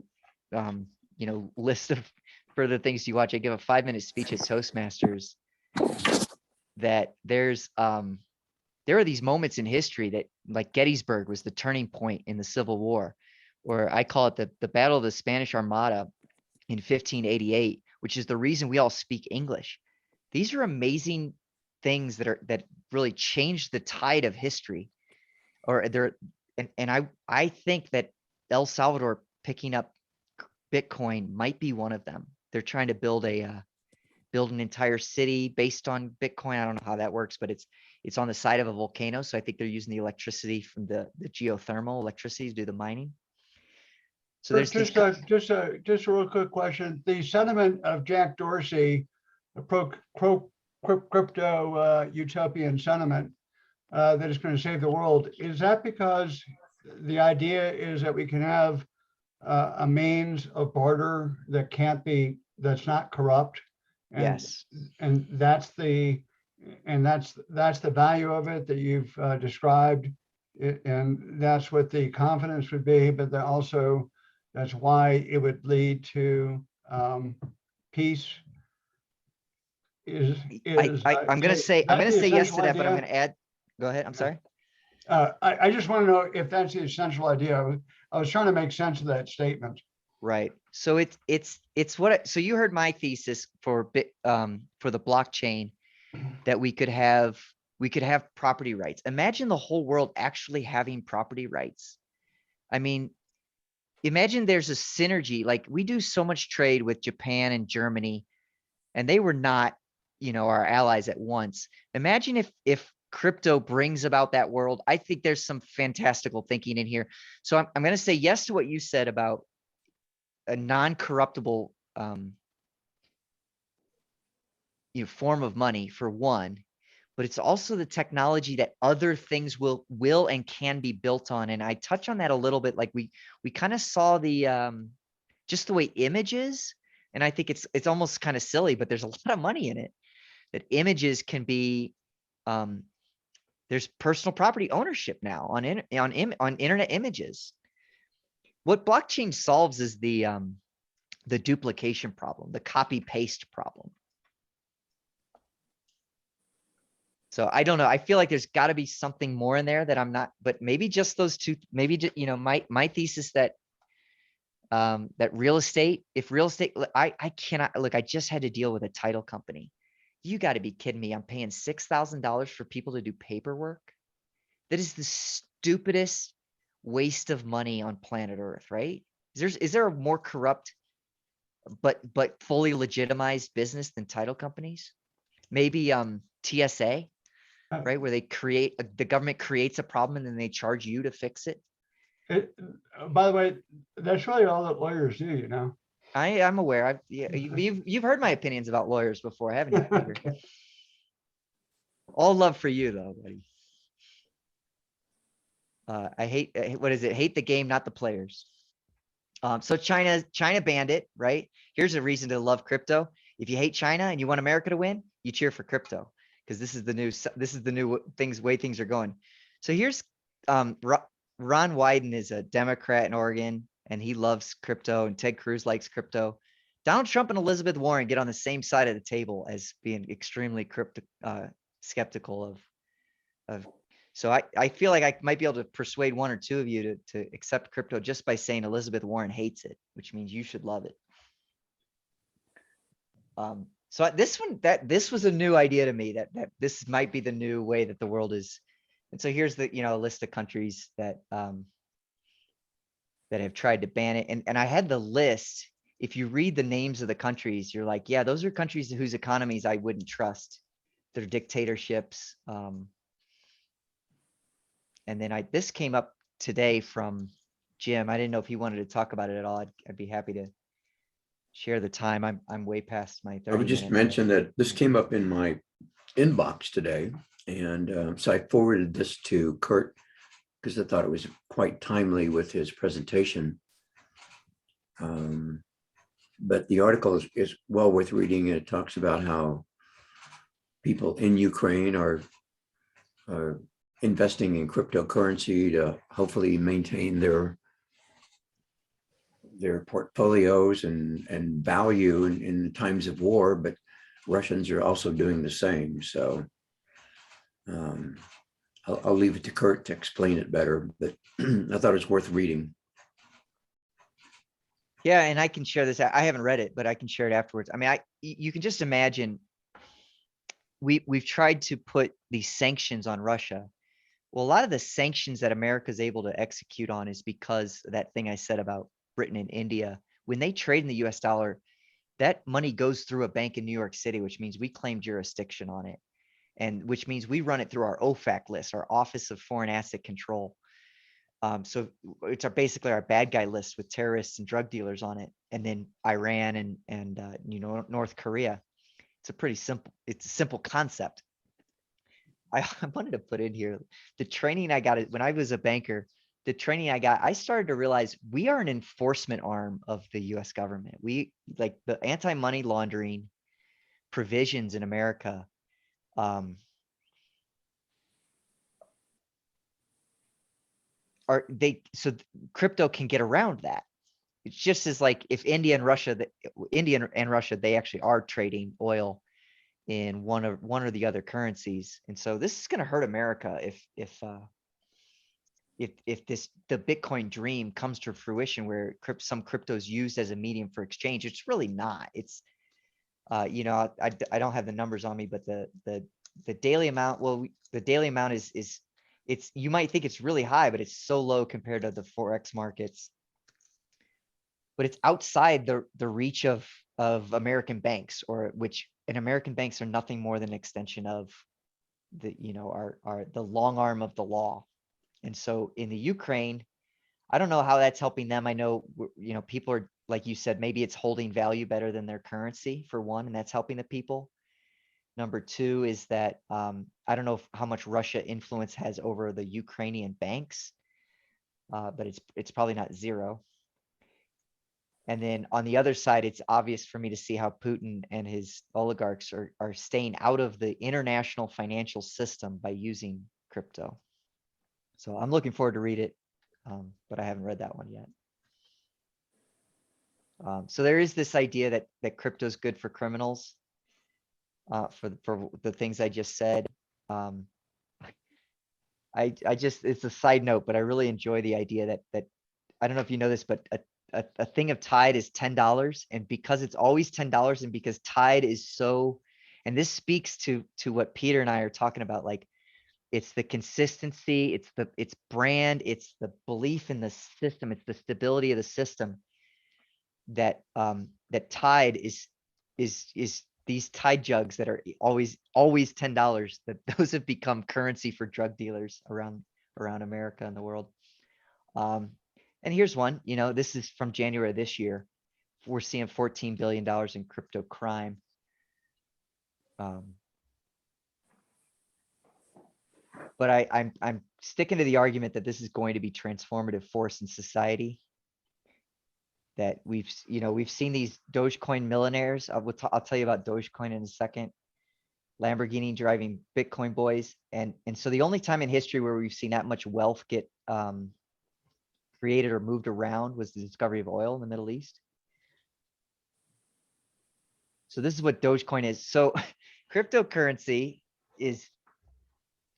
list of further things you watch. I give a 5-minute speech at Toastmasters that there are these moments in history that, like Gettysburg was the turning point in the Civil War, or I call it the Battle of the Spanish Armada in 1588, which is the reason we all speak English. These are amazing things that really changed the tide of history. I think that El Salvador picking up Bitcoin might be one of them. They're trying to build an entire city based on Bitcoin. I don't know how that works, but it's on the side of a volcano. So I think they're using the electricity from the geothermal electricity to do the mining. So there's just a real quick question. The sentiment of Jack Dorsey, the pro crypto utopian sentiment that is going to save the world, is that because the idea is that we can have a means of barter that's not corrupt? And, yes. And that's the value of it that you've described, and that's what the confidence would be. But also, that's why it would lead to peace. I'm going to say yes to that, but I'm going to add. Go ahead. I'm sorry. I just want to know if that's the essential idea. I was trying to make sense of that statement. Right. So it's what. So you heard my thesis for the blockchain, that we could have property rights. Imagine the whole world actually having property rights. I mean, imagine there's a synergy. Like, we do so much trade with Japan and Germany, and they were not, our allies at once. Imagine if crypto brings about that world. I think there's some fantastical thinking in here. So I'm going to say yes to what you said about a non-corruptible form of money, for one, but it's also the technology that other things will and can be built on. And I touch on that a little bit. Like we kind of saw just the way images, and I think it's almost kind of silly, but there's a lot of money in it, that images can be, there's personal property ownership now on internet images. What blockchain solves is the duplication problem, the copy paste problem. So I don't know. I feel like there's got to be something more in there that I'm not, but maybe just those two, maybe just, my thesis that that real estate, I cannot look, I just had to deal with a title company, You gotta be kidding me. I'm paying $6,000 for people to do paperwork. That is the stupidest waste of money on planet Earth, right? Is there a more corrupt but fully legitimized business than title companies? Maybe TSA, Uh, right? Where the government creates a problem and then they charge you to fix it. By the way, that's really all that lawyers do, you know? I'm aware. You've heard my opinions about lawyers before, haven't you, Peter? All love for you though, buddy. I hate, what is it? Hate the game, not the players. So China banned it, right? Here's a reason to love crypto. If you hate China and you want America to win, you cheer for crypto because this is the new way things are going. So here's Ron Wyden is a Democrat in Oregon and he loves crypto, and Ted Cruz likes crypto. Donald Trump and Elizabeth Warren get on the same side of the table as being extremely skeptical of. So I feel like I might be able to persuade one or two of you to accept crypto just by saying Elizabeth Warren hates it, which means you should love it. So this was a new idea to me that this might be the new way that the world is. And so here's the, list of countries that have tried to ban it. And I had the list. If you read the names of the countries, you're like, yeah, those are countries whose economies I wouldn't trust. They're dictatorships. And then this came up today from Jim. I didn't know if he wanted to talk about it at all. I'd be happy to share the time. I'm way past my 30 I would just minute mark. mention that this came up in my inbox today. And so I forwarded this to Kurt because I thought it was quite timely with his presentation. But the article is well worth reading. It talks about how people in Ukraine are investing in cryptocurrency to hopefully maintain their portfolios and value in times of war, but Russians are also doing the same. So I'll leave it to Kurt to explain it better, but I thought it was worth reading. Yeah, and I can share this. I haven't read it, but I can share it afterwards. I mean, you can just imagine we've tried to put these sanctions on Russia. Well, a lot of the sanctions that America is able to execute on is because of that thing I said about Britain and India. When they trade in the US dollar, that money goes through a bank in New York City, which means we claim jurisdiction on it. And which means we run it through our OFAC list, our Office of Foreign Asset Control. So it's basically our bad guy list with terrorists and drug dealers on it. And then Iran and North Korea. It's a simple concept. I wanted to put in here the training I got when I was a banker. The training I got, I started to realize we are an enforcement arm of the US government. We like the anti-money laundering provisions in America. So crypto can get around that. It's just as like if India and Russia, they actually are trading oil in one or the other currencies. And so this is going to hurt America if the Bitcoin dream comes to fruition, where some crypto is used as a medium for exchange. It's really not. It's I don't have the numbers on me, but the daily amount, the daily amount is you might think it's really high, but it's so low compared to the Forex markets. But it's outside the reach of American banks, and American banks are nothing more than an extension of the long arm of the law. And so in the Ukraine, I don't know how that's helping them. I know, people are, like you said, maybe it's holding value better than their currency for one, and that's helping the people. Number two is that I don't know how much Russia influence has over the Ukrainian banks, but it's probably not zero. And then on the other side, it's obvious for me to see how Putin and his oligarchs are staying out of the international financial system by using crypto. So I'm looking forward to read it, but I haven't read that one yet. So there is this idea that crypto is good for criminals, for the things I just said. It's a side note, but I really enjoy the idea that I don't know if you know this, but a thing of Tide is $10, and because it's always $10, and because Tide is so, And this speaks to what Peter and I are talking about. Like, it's the consistency, it's brand, it's the belief in the system, it's the stability of the system that that Tide is these Tide jugs that are always $10, that those have become currency for drug dealers around America and the world. And here's one, you know, this is from January of this year. We're seeing $14 billion in crypto crime. But I'm sticking to the argument that this is going to be transformative force in society. That we've seen these Dogecoin millionaires. I'll tell you about Dogecoin in a second. Lamborghini driving Bitcoin boys. And so the only time in history where we've seen that much wealth get created or moved around was the discovery of oil in the Middle East. So this is what Dogecoin is. So cryptocurrency is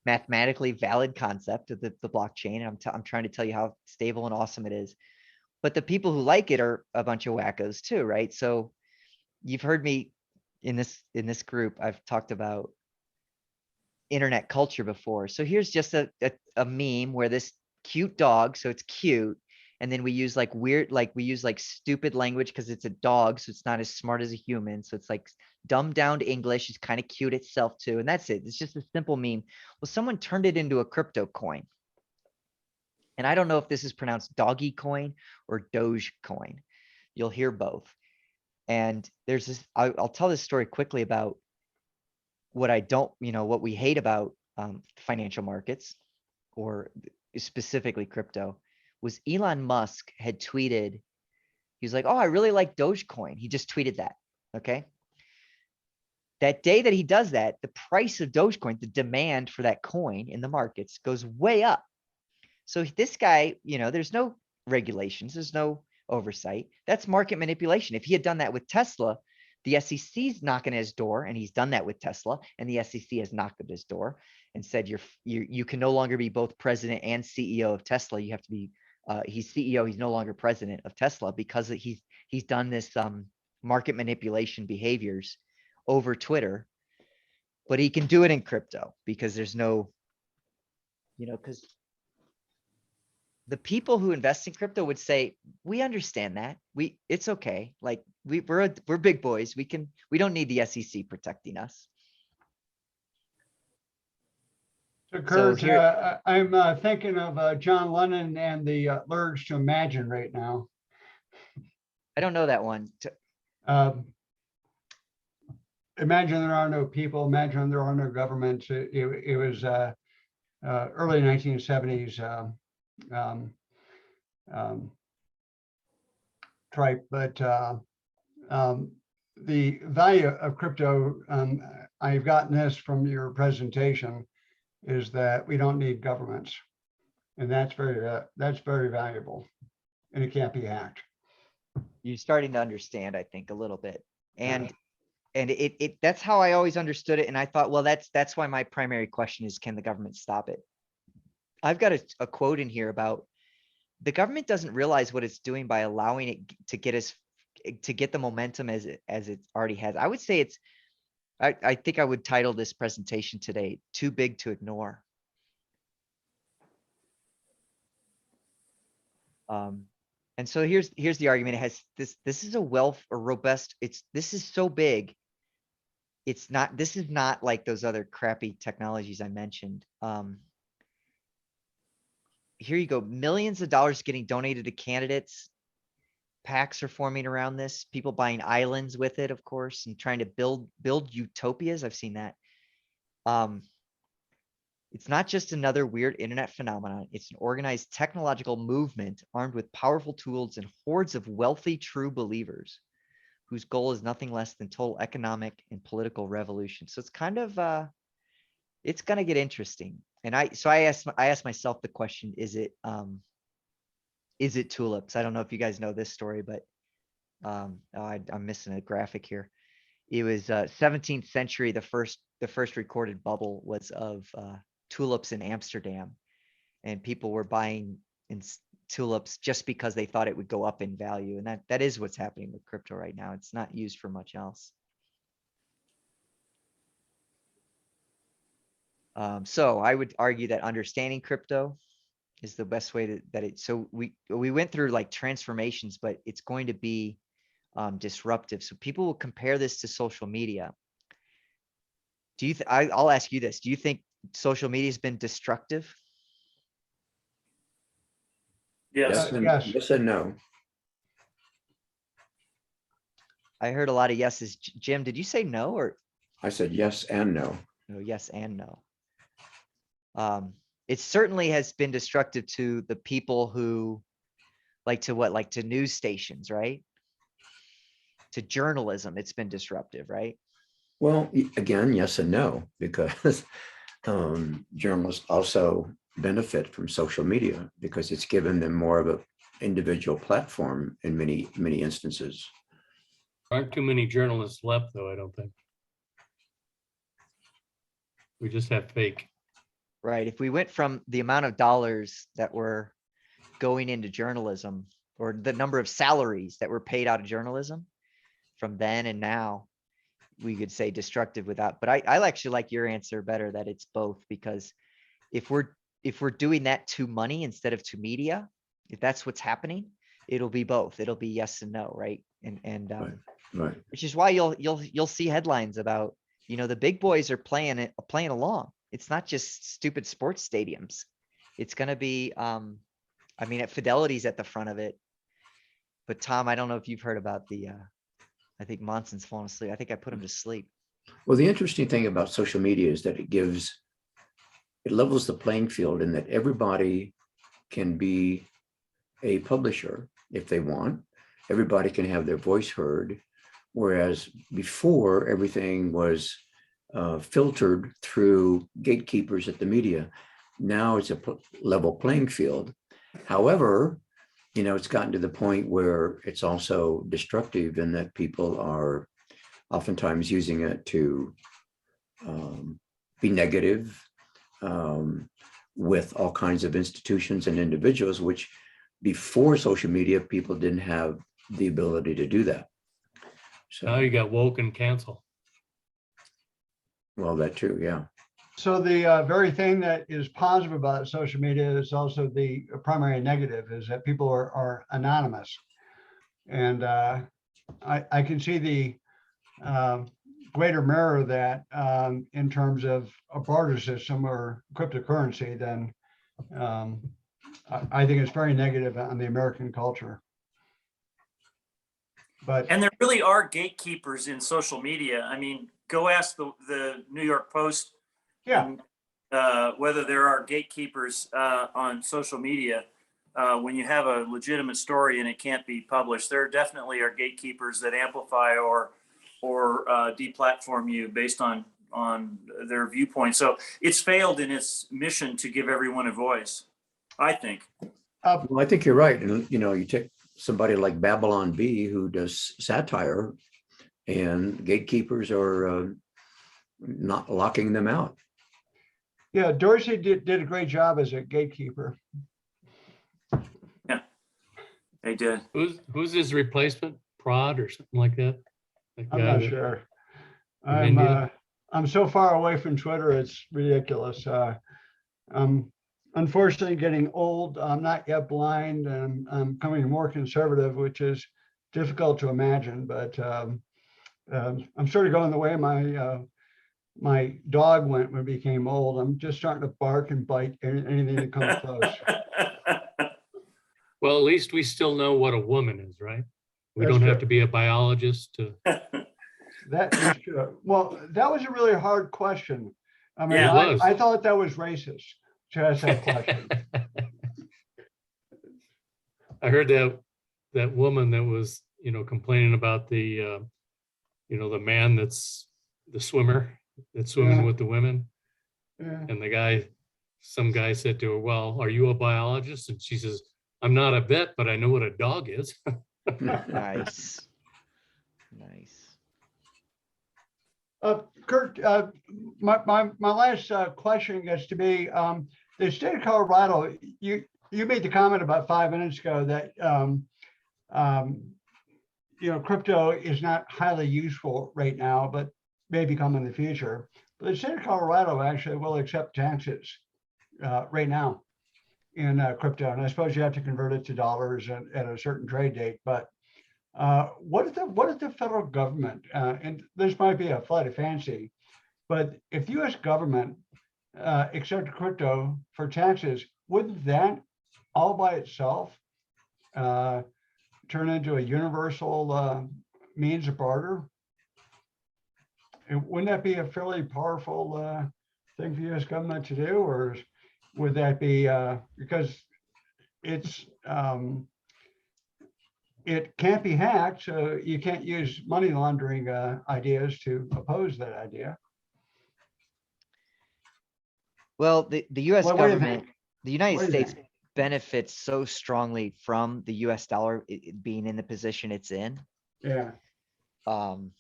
mathematically valid concept of the blockchain. And I'm trying to tell you how stable and awesome it is. But the people who like it are a bunch of wackos too, right? So you've heard me in this group, I've talked about internet culture before. So here's just a meme where this cute dog, so it's cute, and then we use like weird, like we use like stupid language because it's a dog, so it's not as smart as a human. So it's like dumbed down to English. It's kind of cute itself too, and that's it. It's just a simple meme. Well, someone turned it into a crypto coin. And I don't know if this is pronounced doggy coin or Doge coin. You'll hear both. And there's this, I'll tell this story quickly about what I don't, what we hate about financial markets, or specifically crypto, was Elon Musk had tweeted, he was like, oh, I really like Dogecoin. He just tweeted that. Okay. That day that he does that, the price of Dogecoin, the demand for that coin in the markets goes way up. So this guy, there's no regulations, there's no oversight. That's market manipulation. If he had done that with Tesla, the SEC's knocking at his door, and he's done that with Tesla, and the SEC has knocked at his door and said, you can no longer be both president and CEO of Tesla. You have to be, he's CEO, he's no longer president of Tesla, because he's done this market manipulation behaviors over Twitter. But he can do it in crypto because there's no, because the people who invest in crypto would say, we understand that. It's okay. Like we're big boys. We don't need the SEC protecting us. So Kurt, I'm thinking of John Lennon and the lyrics to Imagine right now. I don't know that one. Imagine there are no people. Imagine there are no governments. It was early 1970s. Tripe, but the value of crypto, I've gotten this from your presentation, is that we don't need governments, and that's very valuable, and it can't be hacked. You're starting to understand, I think, a little bit, and it that's how I always understood it, and I thought, well, that's why my primary question is, can the government stop it? I've got a quote in here about the government doesn't realize what it's doing by allowing it to get the momentum as it already has. I would say I think I would title this presentation today, Too Big to Ignore. And so here's the argument. It has this is a robust, this is so big. This is not like those other crappy technologies I mentioned. Here you go. Millions of dollars getting donated to candidates. PACs are forming around this. People buying islands with it, of course, and trying to build utopias. I've seen that. It's not just another weird internet phenomenon. It's an organized technological movement armed with powerful tools and hordes of wealthy true believers whose goal is nothing less than total economic and political revolution. So it's kind of it's going to get interesting. And I asked myself the question, is it tulips? I don't know if you guys know this story, but I'm missing a graphic here. It was 17th century. The first recorded bubble was of tulips in Amsterdam, and people were buying tulips just because they thought it would go up in value. And that is what's happening with crypto right now. It's not used for much else. So I would argue that understanding crypto is the best way so we went through like transformations, but it's going to be disruptive. So people will compare this to social media. I'll ask you this. Do you think social media has been destructive? Yes. Yes. Yes and no. I heard a lot of yeses. Jim, did you say no or I said yes and no. no? Yes and no. It certainly has been destructive to the people who like to news stations, right? To journalism, it's been disruptive, right? Well, again, yes and no, because journalists also benefit from social media because it's given them more of an individual platform in many instances. Aren't too many journalists left, though, I don't think. We just have fake. Right. If we went from the amount of dollars that were going into journalism or the number of salaries that were paid out of journalism from then and now, we could say destructive without, but I actually like your answer better that it's both, because if we're doing that to money instead of to media, if that's what's happening, it'll be both. It'll be yes and no, right? And Right. which is why you'll see headlines about, the big boys are playing along. It's not just stupid sports stadiums. It's going to be, at Fidelity's at the front of it. But Tom, I don't know if you've heard about I think Monson's fallen asleep. I think I put him to sleep. Well, the interesting thing about social media is that it levels the playing field in that everybody can be a publisher if they want. Everybody can have their voice heard. Whereas before, everything was filtered through gatekeepers at the media. Now it's a level playing field. However, it's gotten to the point where it's also destructive in that people are oftentimes using it to be negative with all kinds of institutions and individuals, which before social media, people didn't have the ability to do that. So Now you got woke and cancel. well, that too, yeah. So the very thing that is positive about social media is also the primary negative, is that people are anonymous. And I can see the greater mirror of that in terms of a barter system or cryptocurrency, then I think it's very negative on the American culture. But And there really are gatekeepers in social media. I mean, go ask the New York Post yeah, whether there are gatekeepers on social media. When you have a legitimate story and it can't be published, there definitely are gatekeepers that amplify or deplatform you based on their viewpoint. So it's failed in its mission to give everyone a voice, I think. Well, I think you're right. And, you take somebody like Babylon Bee who does satire, and gatekeepers are not locking them out. yeah, Dorsey did a great job as a gatekeeper. Yeah, they did. Who's his replacement? Prod or something like that? I'm not sure. from India? I'm so far away from Twitter, it's ridiculous. I'm unfortunately getting old. I'm not yet blind, and I'm becoming more conservative, which is difficult to imagine. But I'm sort of going the way my dog went when it became old. I'm just starting to bark and bite anything that comes close. Well, at least we still know what a woman is, right? We That's don't have true. to be a biologist to. That is true. Well, that was a really hard question. I mean, Yeah, it was. I thought that was racist to ask that question. I heard that woman that was, complaining about the man that's the swimmer that's swimming Yeah. with the women. Yeah. And some guy said to her, well, are you a biologist? And she says, I'm not a vet, but I know what a dog is. Nice. Nice. Kurt, my last question gets to be, the state of Colorado, you made the comment about 5 minutes ago that crypto is not highly useful right now, but may become in the future. The state of Colorado actually will accept taxes right now in crypto. And I suppose you have to convert it to dollars at a certain trade date. But what if the federal government, and this might be a flight of fancy, but if the US government accepted crypto for taxes, wouldn't that all by itself turn into a universal means of barter? And wouldn't that be a fairly powerful thing for US government to do? Or would that be because it's it can't be hacked, so you can't use money laundering ideas to oppose that idea? Well, the US What do you government, think? the United What do you States think? benefits so strongly from the US dollar being in the position it's in. Yeah, Um,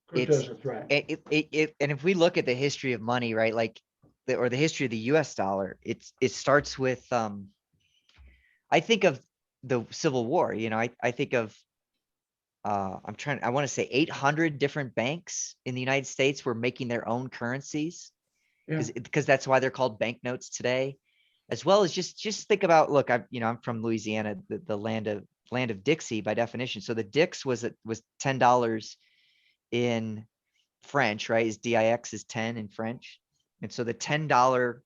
crypto's it's, a threat. and if we look at the history of money, right, like, or the history of the US dollar, it starts with, I think of the Civil War, I think of, I want to say 800 different banks in the United States were making their own currencies. Yeah. Because that's why they're called banknotes today, as well as just think about, look, I'm from Louisiana, the land of Dixie by definition. So the Dix was $10 in French, right? Is DIX is 10 in French. And so the $10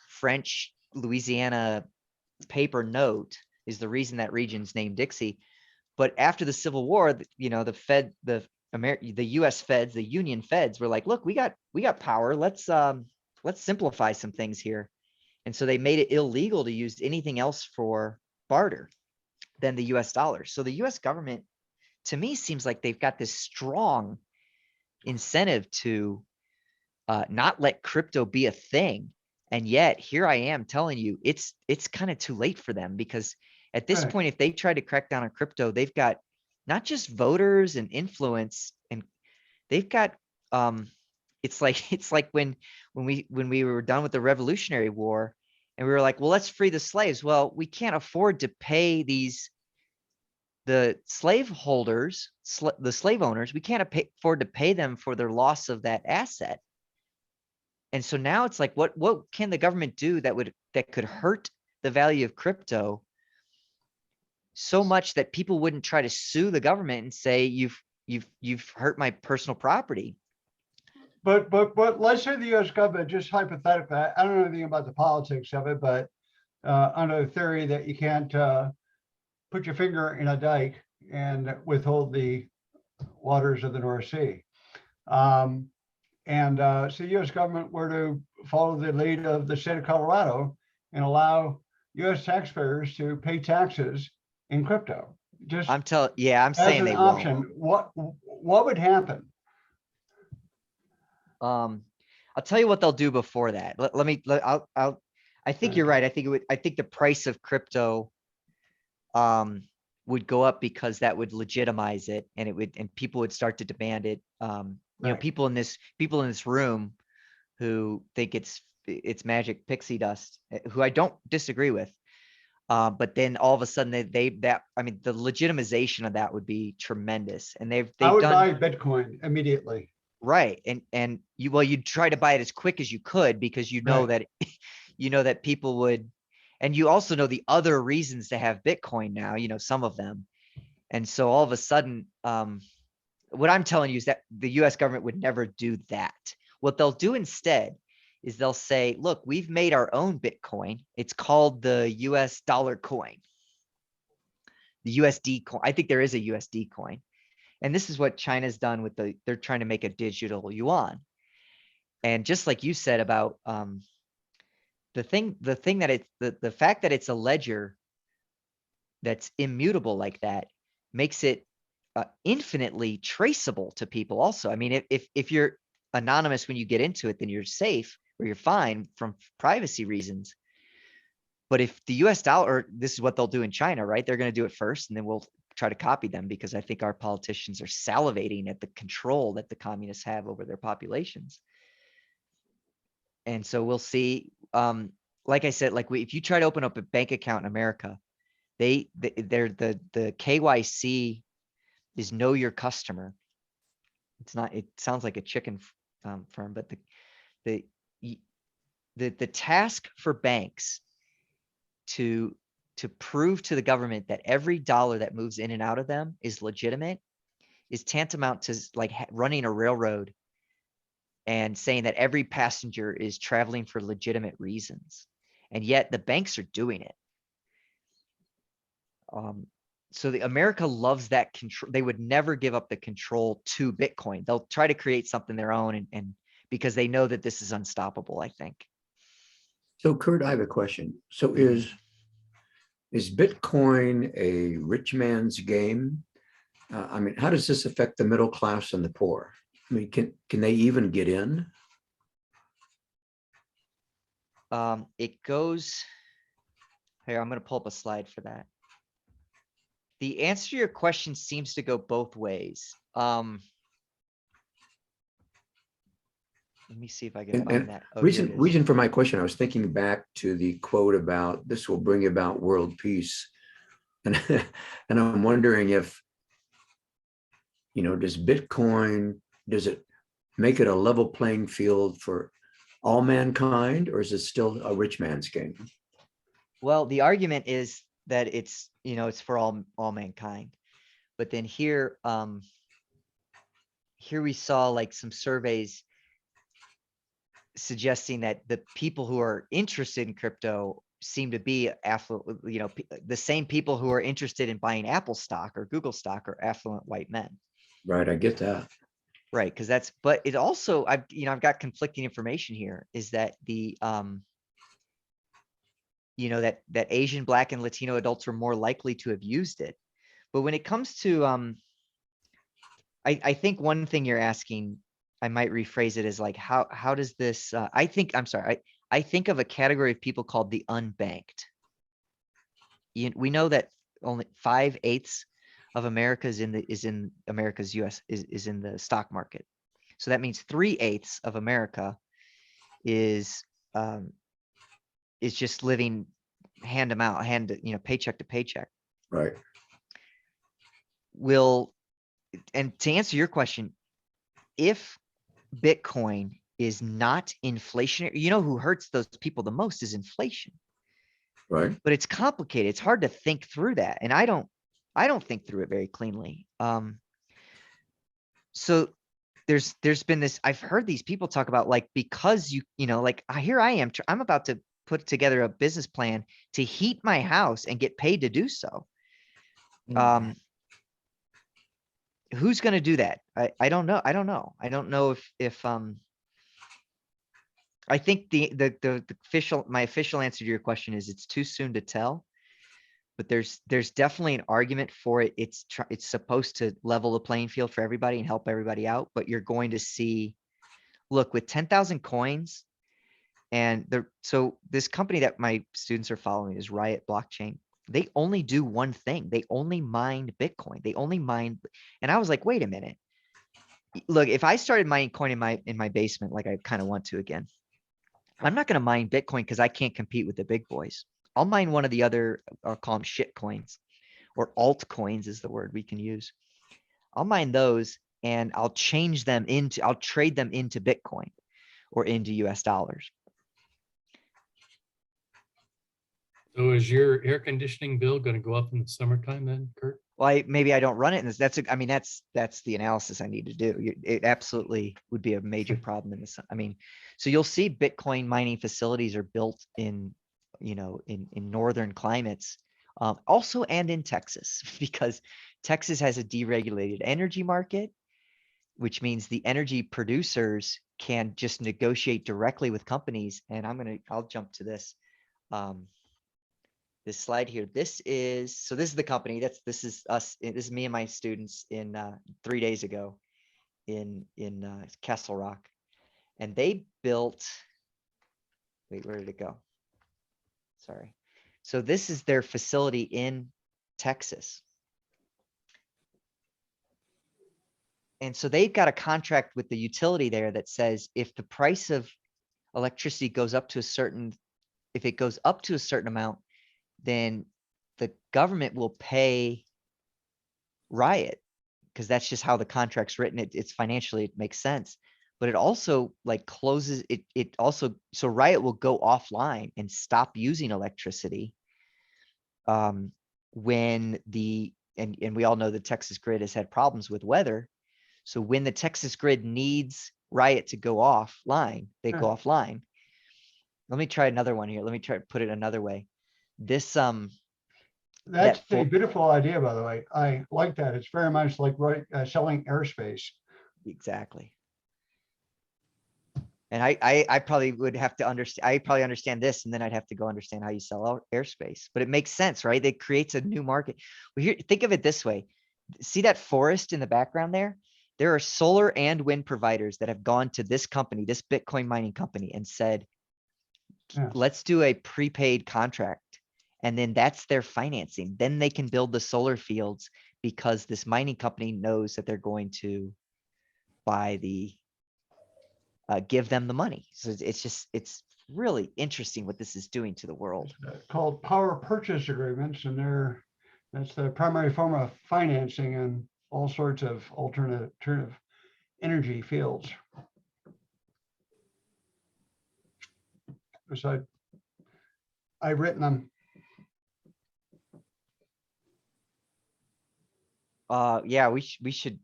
French Louisiana paper note is the reason that region's named Dixie. But after the Civil War, the US feds, the Union feds were like, look, we got power. Let's simplify some things here. And so they made it illegal to use anything else for barter than the US dollar. So the US government, to me, seems like they've got this strong incentive to not let crypto be a thing. And yet here I am telling you, it's kind of too late for them, because at this Right. point, if they try to crack down on crypto, they've got not just voters and influence, and they've got it's like when we were done with the Revolutionary War and we were like, well, let's free the slaves. Well, we can't afford to pay the slave holders, the slave owners, we can't afford to pay them for their loss of that asset. And so now it's like, what can the government do that could hurt the value of crypto so much that people wouldn't try to sue the government and say, you've hurt my personal property? But let's say the US government, just hypothetically, I don't know anything about the politics of it, but under the theory that you can't put your finger in a dike and withhold the waters of the North Sea. And so the US government were to follow the lead of the state of Colorado and allow US taxpayers to pay taxes in crypto. Just I'm as saying an they option, what would happen? won't. I'll tell you what they'll do before that. I think you're right. I think the price of crypto would go up, because that would legitimize it, and people would start to demand it. Right. People in this room who think it's magic pixie dust, who I don't disagree with. But then all of a sudden the legitimization of that would be tremendous. And I they've would done buy Bitcoin immediately. right. And you'd try to buy it as quick as you could, because Right. that people would, and you also know the other reasons to have Bitcoin now, some of them. And so all of a sudden, what I'm telling you is that the US government would never do that. What they'll do instead is they'll say, look, we've made our own Bitcoin. It's called the US dollar coin, the USD coin. I think there is a USD coin. And this is what China's done with they're trying to make a digital yuan. And just like you said about the fact that it's a ledger that's immutable like that makes it infinitely traceable to people also. I mean, if you're anonymous when you get into it, then you're safe, or you're fine from privacy reasons. But if the US dollar, or this is what they'll do in China, right? They're going to do it first, and then we'll try to copy them, because I think our politicians are salivating at the control that the communists have over their populations. And so we'll see. Like I said, if you try to open up a bank account in America, the KYC is know your customer. It sounds like a chicken firm, but the y- the task for banks to prove to the government that every dollar that moves in and out of them is legitimate is tantamount to like running a railroad and saying that every passenger is traveling for legitimate reasons. And yet the banks are doing it. So the America loves that control. They would never give up the control to Bitcoin. They'll try to create something their own, and because they know that this is unstoppable, I think. So Kurt, I have a question. So is Bitcoin a rich man's game? I mean, how does this affect the middle class and the poor? I mean, can they even get in? It goes here. I'm going to pull up a slide for that. The answer to your question seems to go both ways. Let me see if I can And find that. Oh, here it is. reason for my question, I was thinking back to the quote about this will bring about world peace. And, and I'm wondering if, does Bitcoin, does it make it a level playing field for all mankind, or is it still a rich man's game? Well, the argument is that it's, it's for all mankind. But then here we saw like some surveys suggesting that the people who are interested in crypto seem to be affluent, the same people who are interested in buying Apple stock or Google stock are affluent white men. Right, I get that. Right, because but it also, I've got conflicting information here, is that the that Asian, Black, and Latino adults are more likely to have used it. But when it comes to I think one thing you're asking, I might rephrase it as like, how does this, I think of a category of people called the unbanked. We know that only 5/8 of America is in America's US is in the stock market. So that means 3/8 of America is just living hand to mouth, paycheck to paycheck. Right. And to answer your question, if Bitcoin is not inflationary, who hurts those people the most is inflation. Right. But it's complicated. It's hard to think through that. And I don't think through it very cleanly. So there's been this, I've heard these people talk about like, because like here I am, I'm about to put together a business plan to heat my house and get paid to do so. Who's going to do that? I don't know. I don't know if I think the my official answer to your question is it's too soon to tell, but there's definitely an argument for it. It's supposed to level the playing field for everybody and help everybody out, but you're going to see, look, with 10,000 coins, and so this company that my students are following is Riot Blockchain. They only do one thing. They only mine Bitcoin. They only mine. And I was like, wait a minute. Look, if I started mining coin in my basement, like I kind of want to again, I'm not going to mine Bitcoin because I can't compete with the big boys. I'll mine one of the other, I'll call them shit coins, or altcoins is the word we can use. I'll mine those and I'll trade them into Bitcoin or into US dollars. So is your air conditioning bill going to go up in the summertime then, Kurt? Well, maybe I don't run it. And that's the analysis I need to do. It absolutely would be a major problem in this. I mean, so you'll see Bitcoin mining facilities are built in northern climates, also, and in Texas, because Texas has a deregulated energy market, which means the energy producers can just negotiate directly with companies. And I'll jump to this. This slide here. This is the company. This is us. This is me and my students in 3 days ago in Castle Rock, and they built. Wait, where did it go? Sorry. So this is their facility in Texas, and so they've got a contract with the utility there that says if the price of electricity goes up to a certain, amount, then the government will pay Riot, because that's just how the contract's written. It's financially, it makes sense. but it also like closes it. It also, so Riot will go offline and stop using electricity. When and we all know the Texas grid has had problems with weather. So when the Texas grid needs Riot to go offline, they go offline. Let me try another one here. Let me try to put it another way. This, That's a for- beautiful idea, by the way. I like that. It's very much like selling airspace. exactly. And I probably would have to understand, I probably understand this, and then I'd have to go understand how you sell out airspace, but it makes sense, right? It creates a new market. Well, here, think of it this way. See that forest in the background there? There are solar and wind providers that have gone to this company, this Bitcoin mining company, and said, Yeah. let's do a prepaid contract. And then that's their financing. Then they can build the solar fields because this mining company knows that they're going to buy give them the money. So it's really interesting what this is doing to the world. Called power purchase agreements, and that's the primary form of financing in all sorts of alternative energy fields. Because I've written them. Yeah, we should,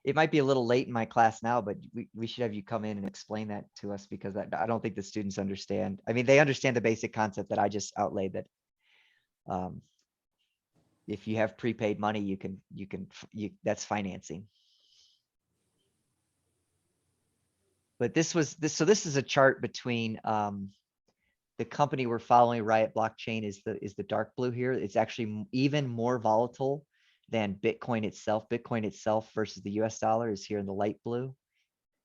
it might be a little late in my class now, but we should have you come in and explain that to us, because I don't think the students understand. I mean, they understand the basic concept that I just outlaid, that if you have prepaid money, that's financing. But this is a chart between the company we're following, Riot Blockchain, is the dark blue here. It's actually even more volatile than Bitcoin itself. Bitcoin itself versus the US dollar is here in the light blue.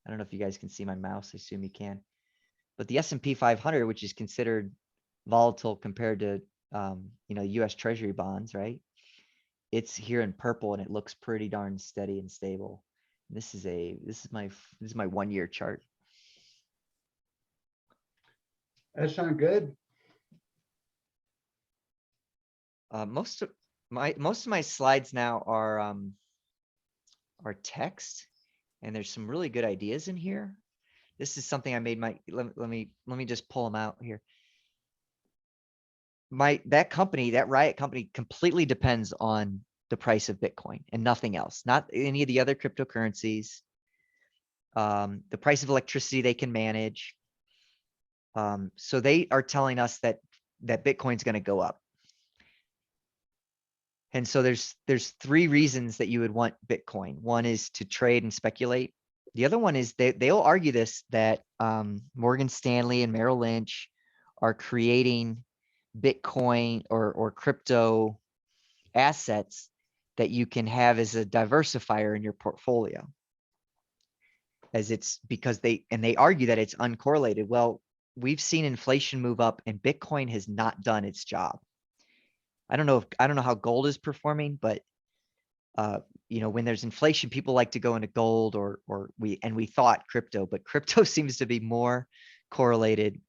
I don't know if you guys can see my mouse. I assume you can. But the S&P 500, which is considered volatile compared to US Treasury bonds, right? It's here in purple, and it looks pretty darn steady and stable. This is my 1 year chart. That sound good. Most of my slides now are text, and there's some really good ideas in here. This is something I made let me just pull them out here. That Riot company completely depends on the price of Bitcoin and nothing else, not any of the other cryptocurrencies. The price of electricity they can manage. So they are telling us that Bitcoin's going to go up. And so there's 3 reasons that you would want Bitcoin. One is to trade and speculate. The other one is they'll argue this, that Morgan Stanley and Merrill Lynch are creating Bitcoin or crypto assets that you can have as a diversifier in your portfolio. As it's because they argue that it's uncorrelated. Well, we've seen inflation move up and Bitcoin has not done its job. I don't know how gold is performing, but when there's inflation, people like to go into gold or we thought crypto, but crypto seems to be more correlated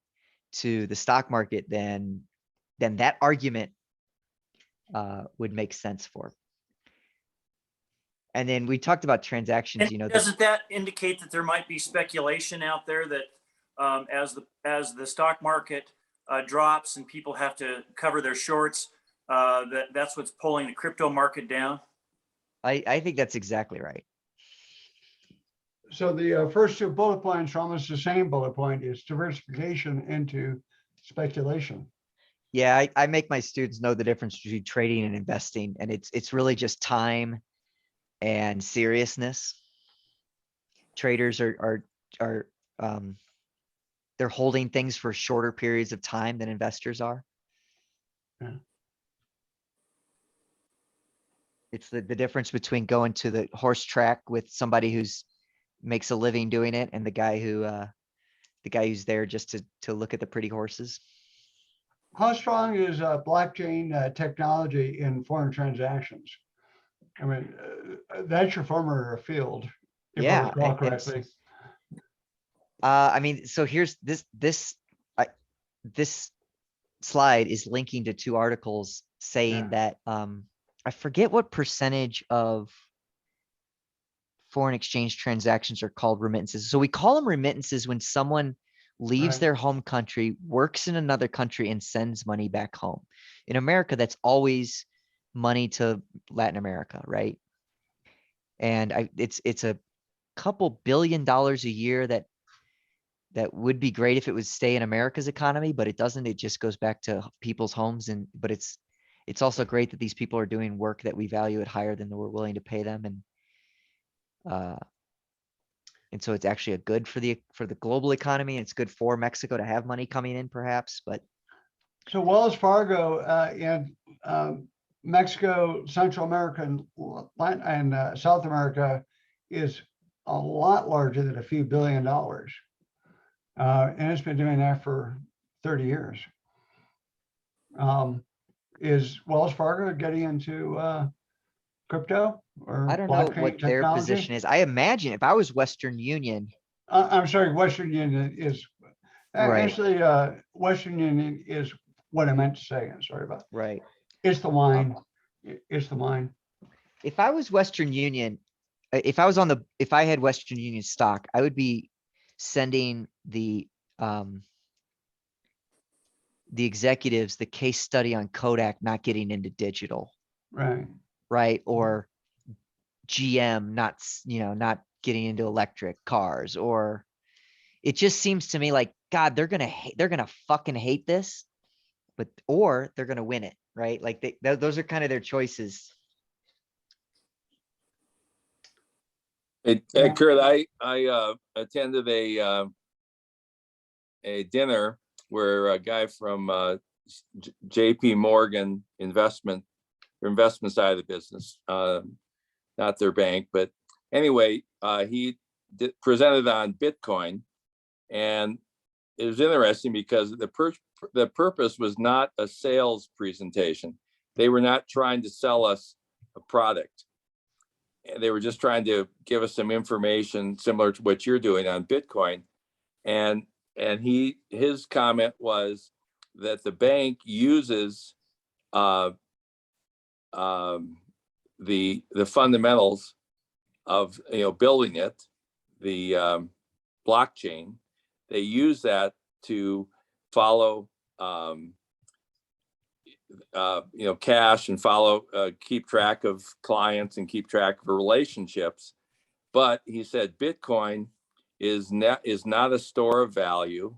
to the stock market than that argument would make sense for. And then we talked about transactions, And doesn't that indicate that there might be speculation out there that as the stock market drops and people have to cover their shorts, that's what's pulling the crypto market down? I think that's exactly right. So the first 2 bullet points are almost the same bullet point. Is diversification into speculation. Yeah, I make my students know the difference between trading and investing, and it's really just time and seriousness. Traders are they're holding things for shorter periods of time than investors are. Yeah. It's the difference between going to the horse track with somebody who's makes a living doing it and the guy who's there just to look at the pretty horses. How strong is blockchain technology in foreign transactions? I mean, that's your former field, if I recall correctly. I mean, so here's this slide is linking to 2 articles saying that I forget what percentage of foreign exchange transactions are called remittances. So we call them remittances when someone leaves Right. their home country, works in another country, and sends money back home. In America, that's always money to Latin America, right? And it's a couple $1 billion a year that would be great if it would stay in America's economy, but it doesn't. It just goes back to people's homes. But it's also great that these people are doing work that we value at higher than we're willing to pay them. And so it's actually a good for the global economy. And it's good for Mexico to have money coming in, perhaps. But So Wells Fargo in Mexico, Central America, and Latin and South America is a lot larger than a few $1 billion. And it's been doing that for 30 years. Is Wells Fargo getting into crypto or I don't know blockchain what their technology? position is. I imagine if I was Western Union, I'm sorry, Western Union is Right. actually Western Union is what I meant to say. I'm sorry about. right? It's the wine. It's the wine. If I was Western Union, if I had Western Union stock, I would be sending the executives the case study on Kodak not getting into digital, Right. right? Or GM not getting into electric cars, or it just seems to me like, God, they're gonna fucking hate this, or they're gonna win it, right? Like those are kind of their choices. Hey, Yeah. Kurt, I attended a dinner where a guy from JP Morgan investment side of the business, not their bank, but anyway, he presented on Bitcoin, and it was interesting because the purpose was not a sales presentation. They were not trying to sell us a product. They were just trying to give us some information similar to what you're doing on Bitcoin. And his comment was that the bank uses the fundamentals of building it, the blockchain. They use that to follow cash and keep track of clients and keep track of relationships. But he said Bitcoin is not a store of value.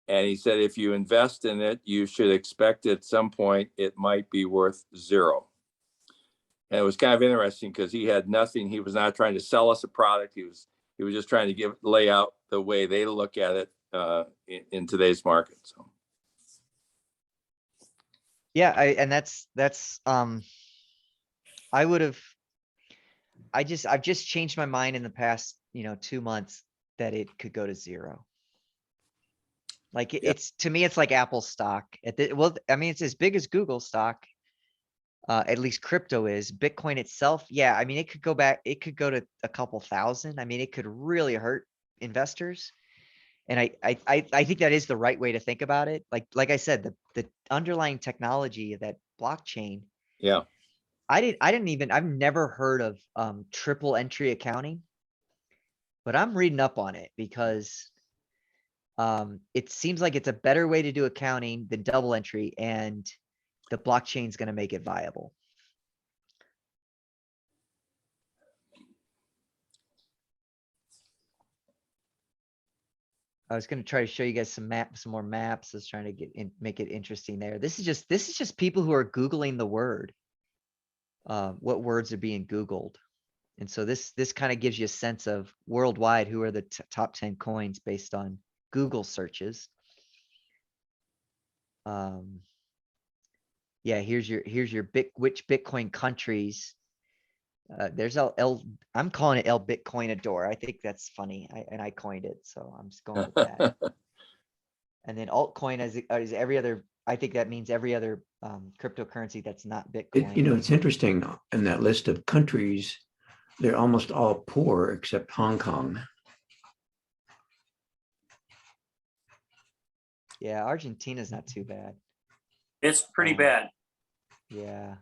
And he said, if you invest in it, you should expect at some point it might be worth zero. And it was kind of interesting because he had nothing. He was not trying to sell us a product. He was just trying to lay out the way they look at it in today's market. So. Yeah, I've just changed my mind in the past, 2 months that it could go to zero. Like it's to me, it's like Apple stock. It's as big as Google stock. At least crypto is. Bitcoin itself, yeah. I mean, it could go to a couple thousand. I mean, it could really hurt investors. And I think that is the right way to think about it. Like I said, the underlying technology of that blockchain. Yeah. I've never heard of triple entry accounting, but I'm reading up on it because it seems like it's a better way to do accounting than double entry, and the blockchain is going to make it viable. I was going to try to show you guys some more maps. I was trying to make it interesting there. This is just people who are Googling the word. What words are being Googled. And so this kind of gives you a sense of worldwide who are the top 10 coins based on Google searches. Yeah, here's your which Bitcoin countries. There's I'm calling it El Bitcoinador. I think that's funny. I coined it, so I'm just going with that. And then altcoin is every other. I think that means every other cryptocurrency that's not Bitcoin. It's interesting in that list of countries, they're almost all poor except Hong Kong. Yeah, Argentina's not too bad. It's pretty bad. Yeah.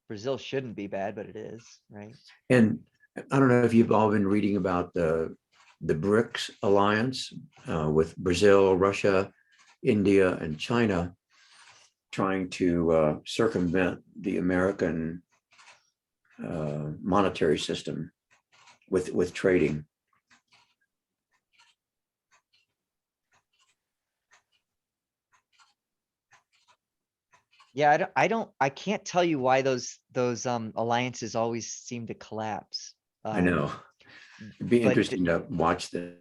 Brazil shouldn't be bad, but it is, right? And I don't know if you've all been reading about the BRICS alliance with Brazil, Russia, India, and China trying to circumvent the American monetary system with trading. Yeah, I can't tell you why those alliances always seem to collapse. I know. It'd be but interesting to watch that.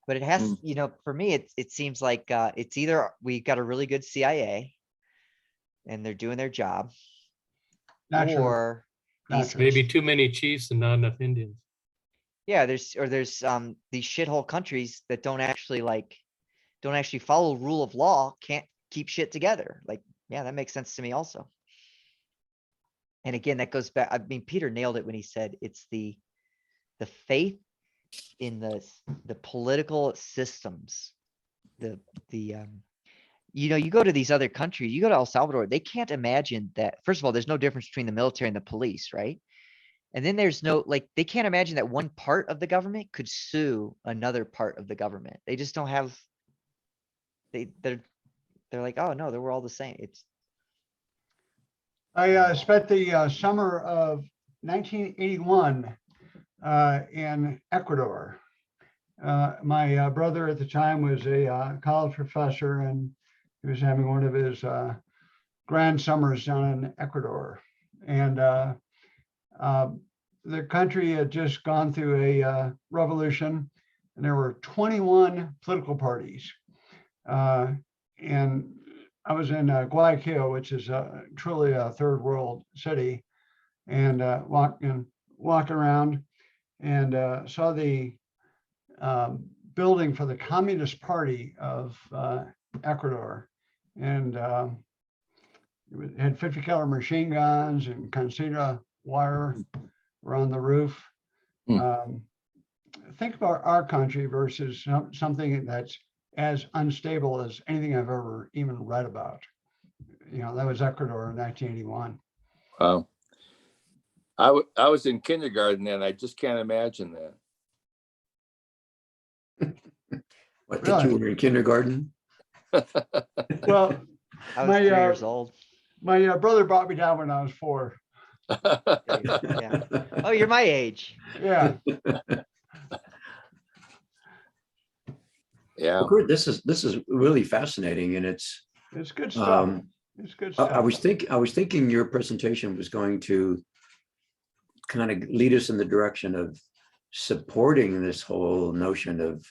But it has, Mm. for me, it seems like it's either we got a really good CIA and they're doing their job, Not true. or Not these true. Maybe too many chiefs and not enough Indians. yeah, there's these shithole countries that don't actually follow rule of law, can't keep shit together. Like, yeah, that makes sense to me also. And again, that goes back, I mean, Peter nailed it when he said it's the faith in the political systems, the you go to these other countries, you go to El Salvador, they can't imagine that. First of all, there's no difference between the military and the police, right? And then there's no, like, they can't imagine that one part of the government could sue another part of the government. They just don't have, they're like, oh no, we're all the same. It's I spent the summer of 1981 in Ecuador. My brother at the time was a college professor, and he was having one of his grand summers down in Ecuador. And the country had just gone through a revolution, and there were 21 political parties. And I was in Guayaquil, which is truly a third world city, and walking around and saw the building for the Communist Party of Ecuador. And it had 50 caliber machine guns and concertina wire around the roof. Hmm. Think about our country versus something that's as unstable as anything I've ever even read about. That was Ecuador in 1981. Wow. I was in kindergarten then. I just can't imagine that. What, that you Really? were in kindergarten? Well, I was my 3 years old. my brother brought me down when I was 4. Yeah. Oh, you're my age. Yeah. Yeah. Well, Kurt, this is really fascinating, and it's It's good stuff. It's good stuff. I was thinking your presentation was going to kind of lead us in the direction of supporting this whole notion of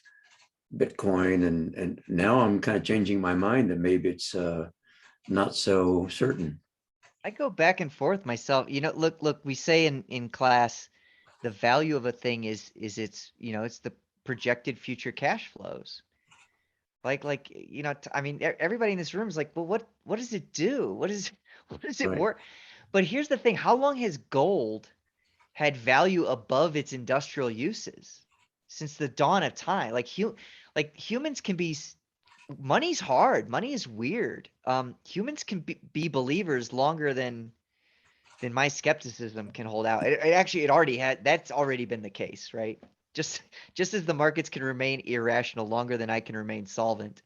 Bitcoin, and now I'm kind of changing my mind that maybe it's not so certain. I go back and forth myself. Look, we say in class, the value of a thing is it's, it's the projected future cash flows. Like, I mean, everybody in this room is like, well, what does it do? What does it Right. work? But here's the thing, how long has gold had value above its industrial uses? Since the dawn of time. Like humans can be, money's hard, money is weird. Humans can be believers longer than my skepticism can hold out. That's already been the case, right? Just as the markets can remain irrational longer than I can remain solvent,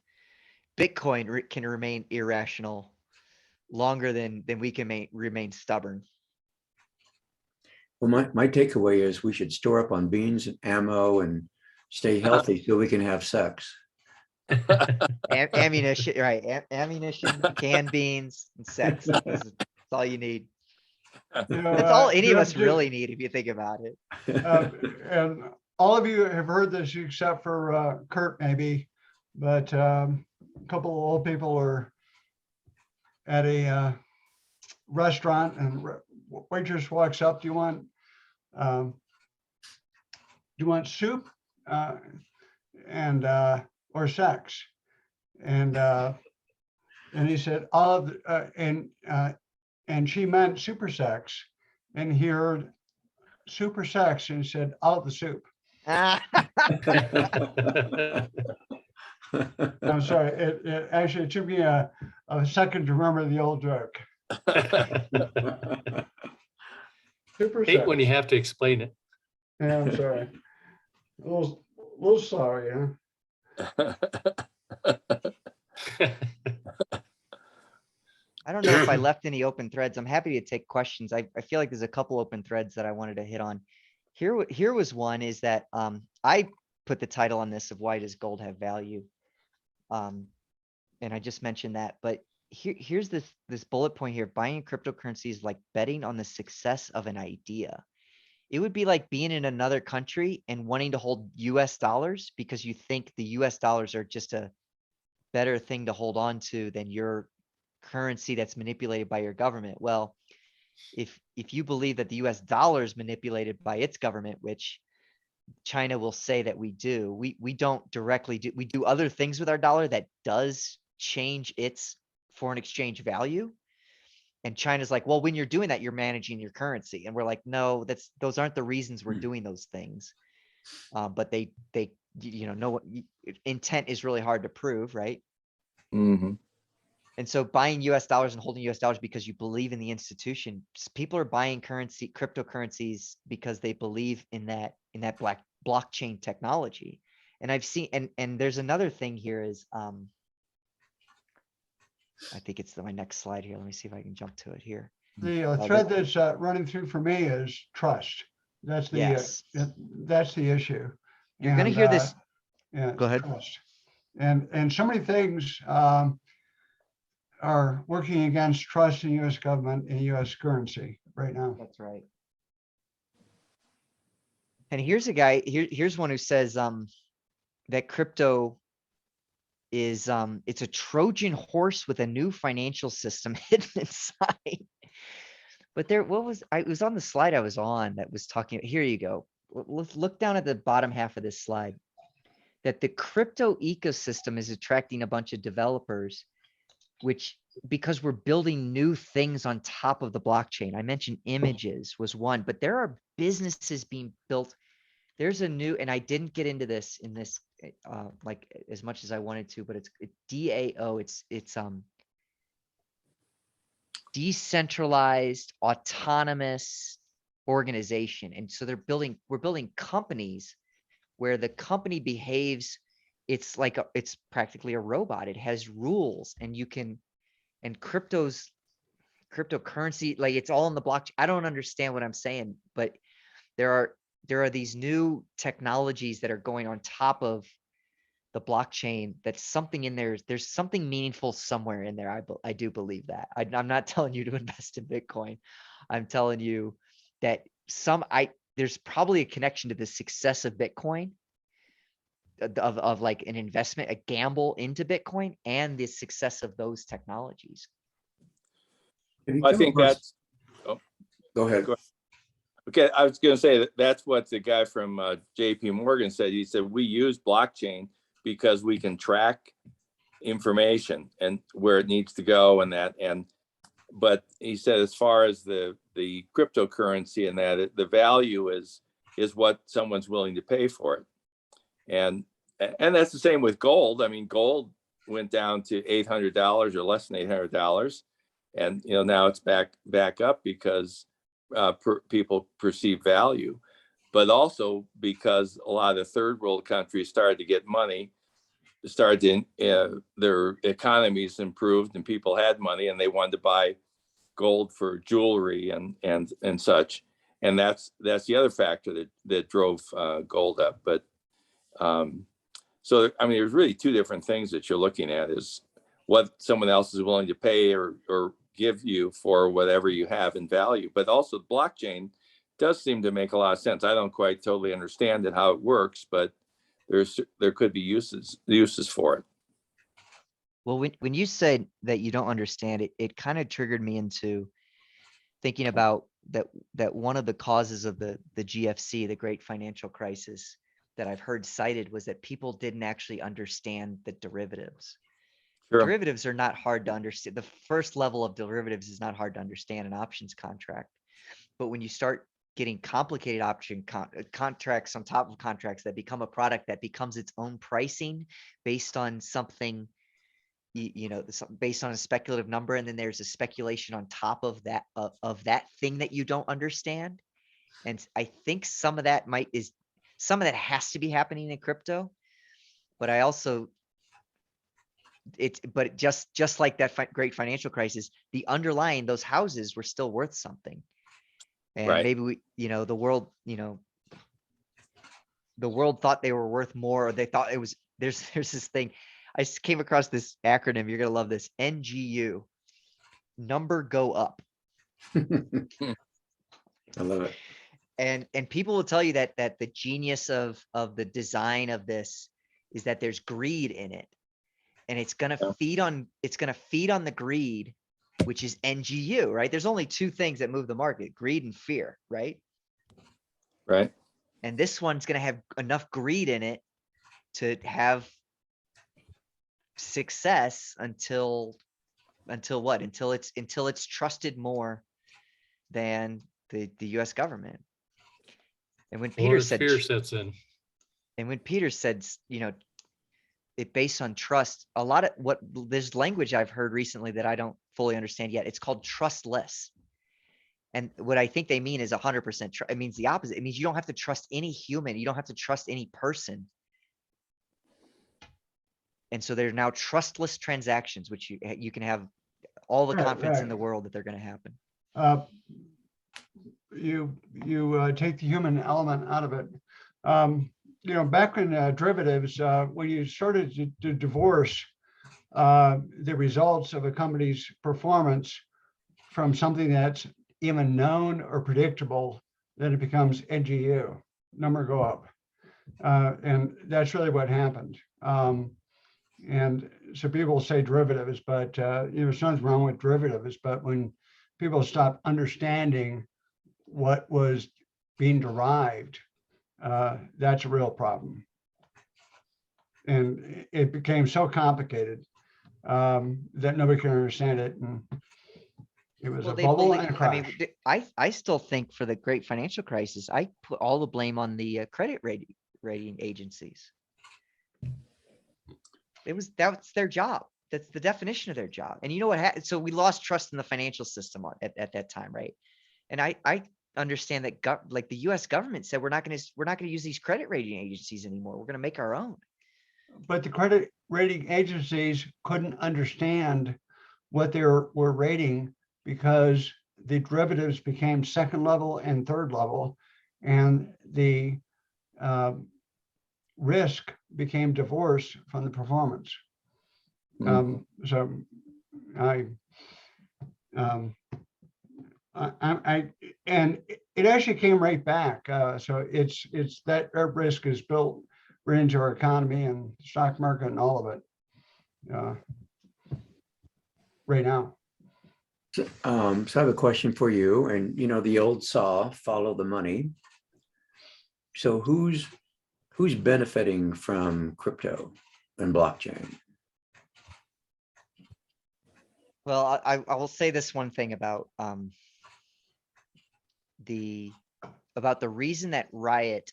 Bitcoin can remain irrational longer than we can remain stubborn. Well, my takeaway is we should store up on beans and ammo and stay healthy so we can have sex. Ammunition, right? Ammunition, canned beans, and sex. That's all you need. That's all any of us really need, if you think about it. And all of you have heard this except for Kurt, maybe, but a couple of old people are at a restaurant, and waitress walks up. Do you want soup and or sex? And he said, and she meant super sex, and he heard super sex, and he said, all of the soup. I'm sorry, it actually took me a second to remember the old joke. Super Hate when you size. have to explain it. Yeah, I'm sorry. A little sorry, huh? I don't know if I left any open threads. I'm happy to take questions. I feel like there's a couple open threads that I wanted to hit on. Here was one is that I put the title on this of why does gold have value? And I just mentioned that, but here's this bullet point here. Buying cryptocurrency is like betting on the success of an idea. It would be like being in another country and wanting to hold US dollars because you think the US dollars are just a better thing to hold on to than your currency that's manipulated by your government. Well, if you believe that the US dollar is manipulated by its government, which China will say that we do, we don't directly do, we do other things with our dollar that does change its foreign exchange value. And China's like, well, when you're doing that, you're managing your currency. And we're like, no, those aren't the reasons we're doing those things. But they, no intent is really hard to prove, right? Mhm. And so buying US dollars and holding US dollars because you believe in the institution, people are buying cryptocurrencies because they believe in that blockchain technology. And I've seen, and there's another thing here is, I think it's my next slide here. Let me see if I can jump to it here. The thread that's running through for me is trust. That's the Yes. that's the issue. You're going to And, hear this. Yeah, Go ahead. trust. And so many things are working against trust in U.S. government and U.S. currency right now. That's right. And here's a guy, here's one who says that crypto is it's a Trojan horse with a new financial system hidden inside. But there, it was on the slide I was on that was talking, here you go. Let's look down at the bottom half of this slide. That the crypto ecosystem is attracting a bunch of developers, which because we're building new things on top of the blockchain. I mentioned images was one, but there are businesses being built. There's a new, and I didn't get into this in this like as much as I wanted to, but it's DAO. It's decentralized autonomous organization. And so we're building companies where the company behaves, it's like it's practically a robot. It has rules and cryptocurrency, like it's all in the blockchain. I don't understand what I'm saying, but there are these new technologies that are going on top of the blockchain. That's something in there. There's something meaningful somewhere in there. I do believe that. I'm not telling you to invest in Bitcoin. I'm telling you that there's probably a connection to the success of Bitcoin, of like an investment, a gamble into Bitcoin, and the success of those technologies. I think that's, Go ahead. Go okay. I was going to say that's what the guy from JP Morgan said. He said, we use blockchain because we can track information and where it needs to go and that. But he said, as far as the cryptocurrency and that, the value is what someone's willing to pay for it. And that's the same with gold. I mean, gold went down to $800 or less than $800. And, now it's back up because people perceive value, but also because a lot of the third world countries started to get money, their economies improved and people had money and they wanted to buy gold for jewelry and such. And that's the other factor that drove gold up. But so, I mean, there's really two different things that you're looking at, is what someone else is willing to pay or give you for whatever you have in value. But also blockchain does seem to make a lot of sense. I don't quite totally understand it, how it works, but there could be uses for it. Well, when you said that you don't understand it, it kind of triggered me into thinking about that one of the causes of the GFC, the Great Financial Crisis, that I've heard cited was that people didn't actually understand the derivatives. Sure. Derivatives are not hard to understand. The first level of derivatives is not hard to understand, an options contract. But when you start getting complicated option contracts on top of contracts that become a product that becomes its own pricing based on something, based on a speculative number, and then there's a speculation on top of that thing that you don't understand, And I think some of that some of that has to be happening in crypto. But I also, but just like that great financial crisis, the underlying, those houses were still worth something. And Right. maybe the world, the world thought they were worth more, or they thought it was, there's this thing. I came across this acronym. You're going to love this. NGU, number go up. I love it. And people will tell you that the genius of the design of this is that there's greed in it. And it's going to feed on the greed, which is NGU, right? There's only two things that move the market: greed and fear, right? Right. And this one's going to have enough greed in it to have success until what? Until it's trusted more than the US government. And when Peter Or said, fear sets in. it based on trust, a lot of there's language I've heard recently that I don't fully understand yet. It's called trustless. And what I think they mean is 100% trust. It means the opposite. It means you don't have to trust any human. You don't have to trust any person. And so there are now trustless transactions, which you can have all the Right, confidence in right. the world that they're going to happen. You take the human element out of it. Back in derivatives, when you started to divorce the results of a company's performance from something that's even known or predictable, then it becomes NGU, number go up. And that's really what happened. And so people say derivatives, but there's nothing wrong with derivatives. But when people stop understanding what was being derived, that's a real problem. And it became so complicated that nobody can understand it. And it was a bubble and a crash. I still think for the great financial crisis, I put all the blame on the credit rating agencies. That's their job. That's the definition of their job. And you know what happened? So we lost trust in the financial system at that time, right? And I understand that like the US government said, we're not going to use these credit rating agencies anymore. We're going to make our own. But the credit rating agencies couldn't understand what they were rating because the derivatives became second level and third level, and the risk became divorced from the performance. So and it actually came right back. So it's that risk is built right into our economy and stock market and all of it right now. So I have a question for you. And the old saw, follow the money. So who's benefiting from crypto and blockchain? Well, I will say this one thing about the reason that Riot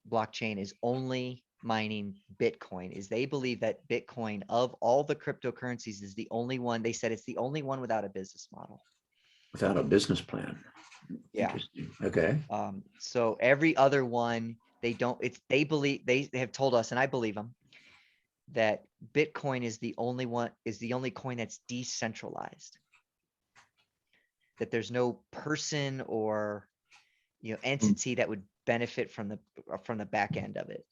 blockchain is only mining Bitcoin is they believe that Bitcoin, of all the cryptocurrencies, is the only one. They said it's the only one without a business model. Without a business plan. Yeah. Okay. So every other one, they believe, they have told us, and I believe them, that Bitcoin is the only coin that's decentralized. That there's no person or entity that would benefit from the back end of it.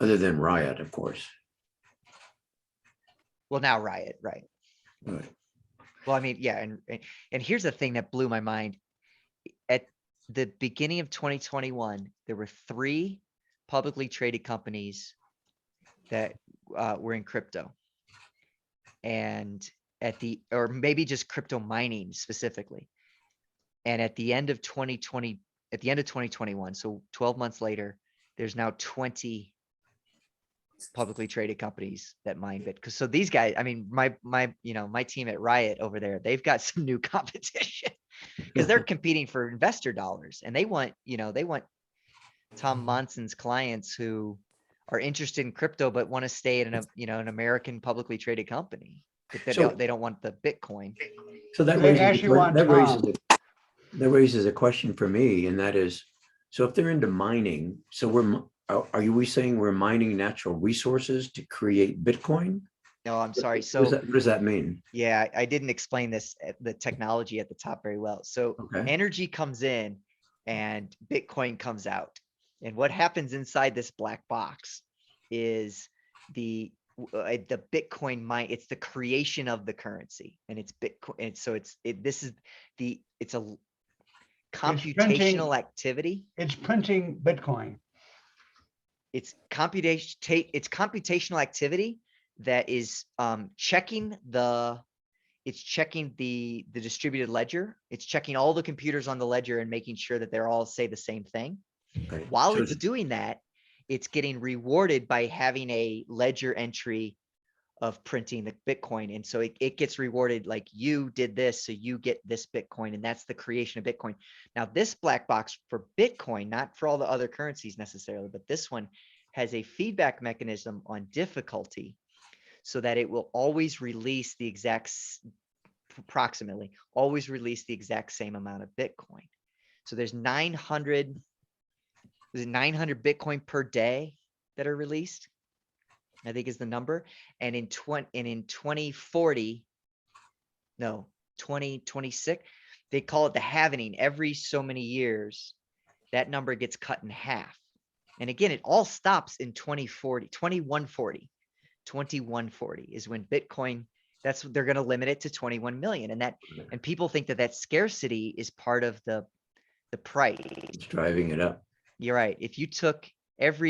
Other than Riot, of course. Well, now Riot, right? Right. Well, I mean, yeah, and here's the thing that blew my mind. At the beginning of 2021, there were 3 publicly traded companies that were in crypto, and or maybe just crypto mining specifically. And at the end of 2021, so 12 months later, there's now 20 publicly traded companies that mine Bitcoin. So these guys, I mean, my team at Riot over there, they've got some new competition because they're competing for investor dollars, and they want Tom Monson's clients who are interested in crypto but want to stay in an American publicly traded company. They don't want the Bitcoin. So that They raises actually want that raises Tom. that raises a question for me, and that is, so if they're into mining, so we saying we're mining natural resources to create Bitcoin? No, I'm sorry. What does that mean? Yeah, I didn't explain the technology at the top very well. So Okay. energy comes in and Bitcoin comes out. And what happens inside this black box is the Bitcoin mine, it's the creation of the currency, and it's Bitcoin. And so it's a computational activity. It's printing Bitcoin. It's computational activity that is checking the distributed ledger. It's checking all the computers on the ledger and making sure that they're all say the same thing. Okay. While So it's doing that, it's getting rewarded by having a ledger entry of printing the Bitcoin. And so it gets rewarded like you did this, so you get this Bitcoin, and that's the creation of Bitcoin. Now, this black box for Bitcoin, not for all the other currencies necessarily, but this one has a feedback mechanism on difficulty so that it will always release the approximately always release the exact same amount of Bitcoin. So there's 900 Bitcoin per day that are released, I think is the number. And in 2040, no, 2026, they call it the halvening. Every so many years, that number gets cut in half. And again, it all stops in 2140 is when Bitcoin, that's what they're going to limit it to 21 million. And people think that scarcity is part of the price. it's driving it up. You're right. If you took if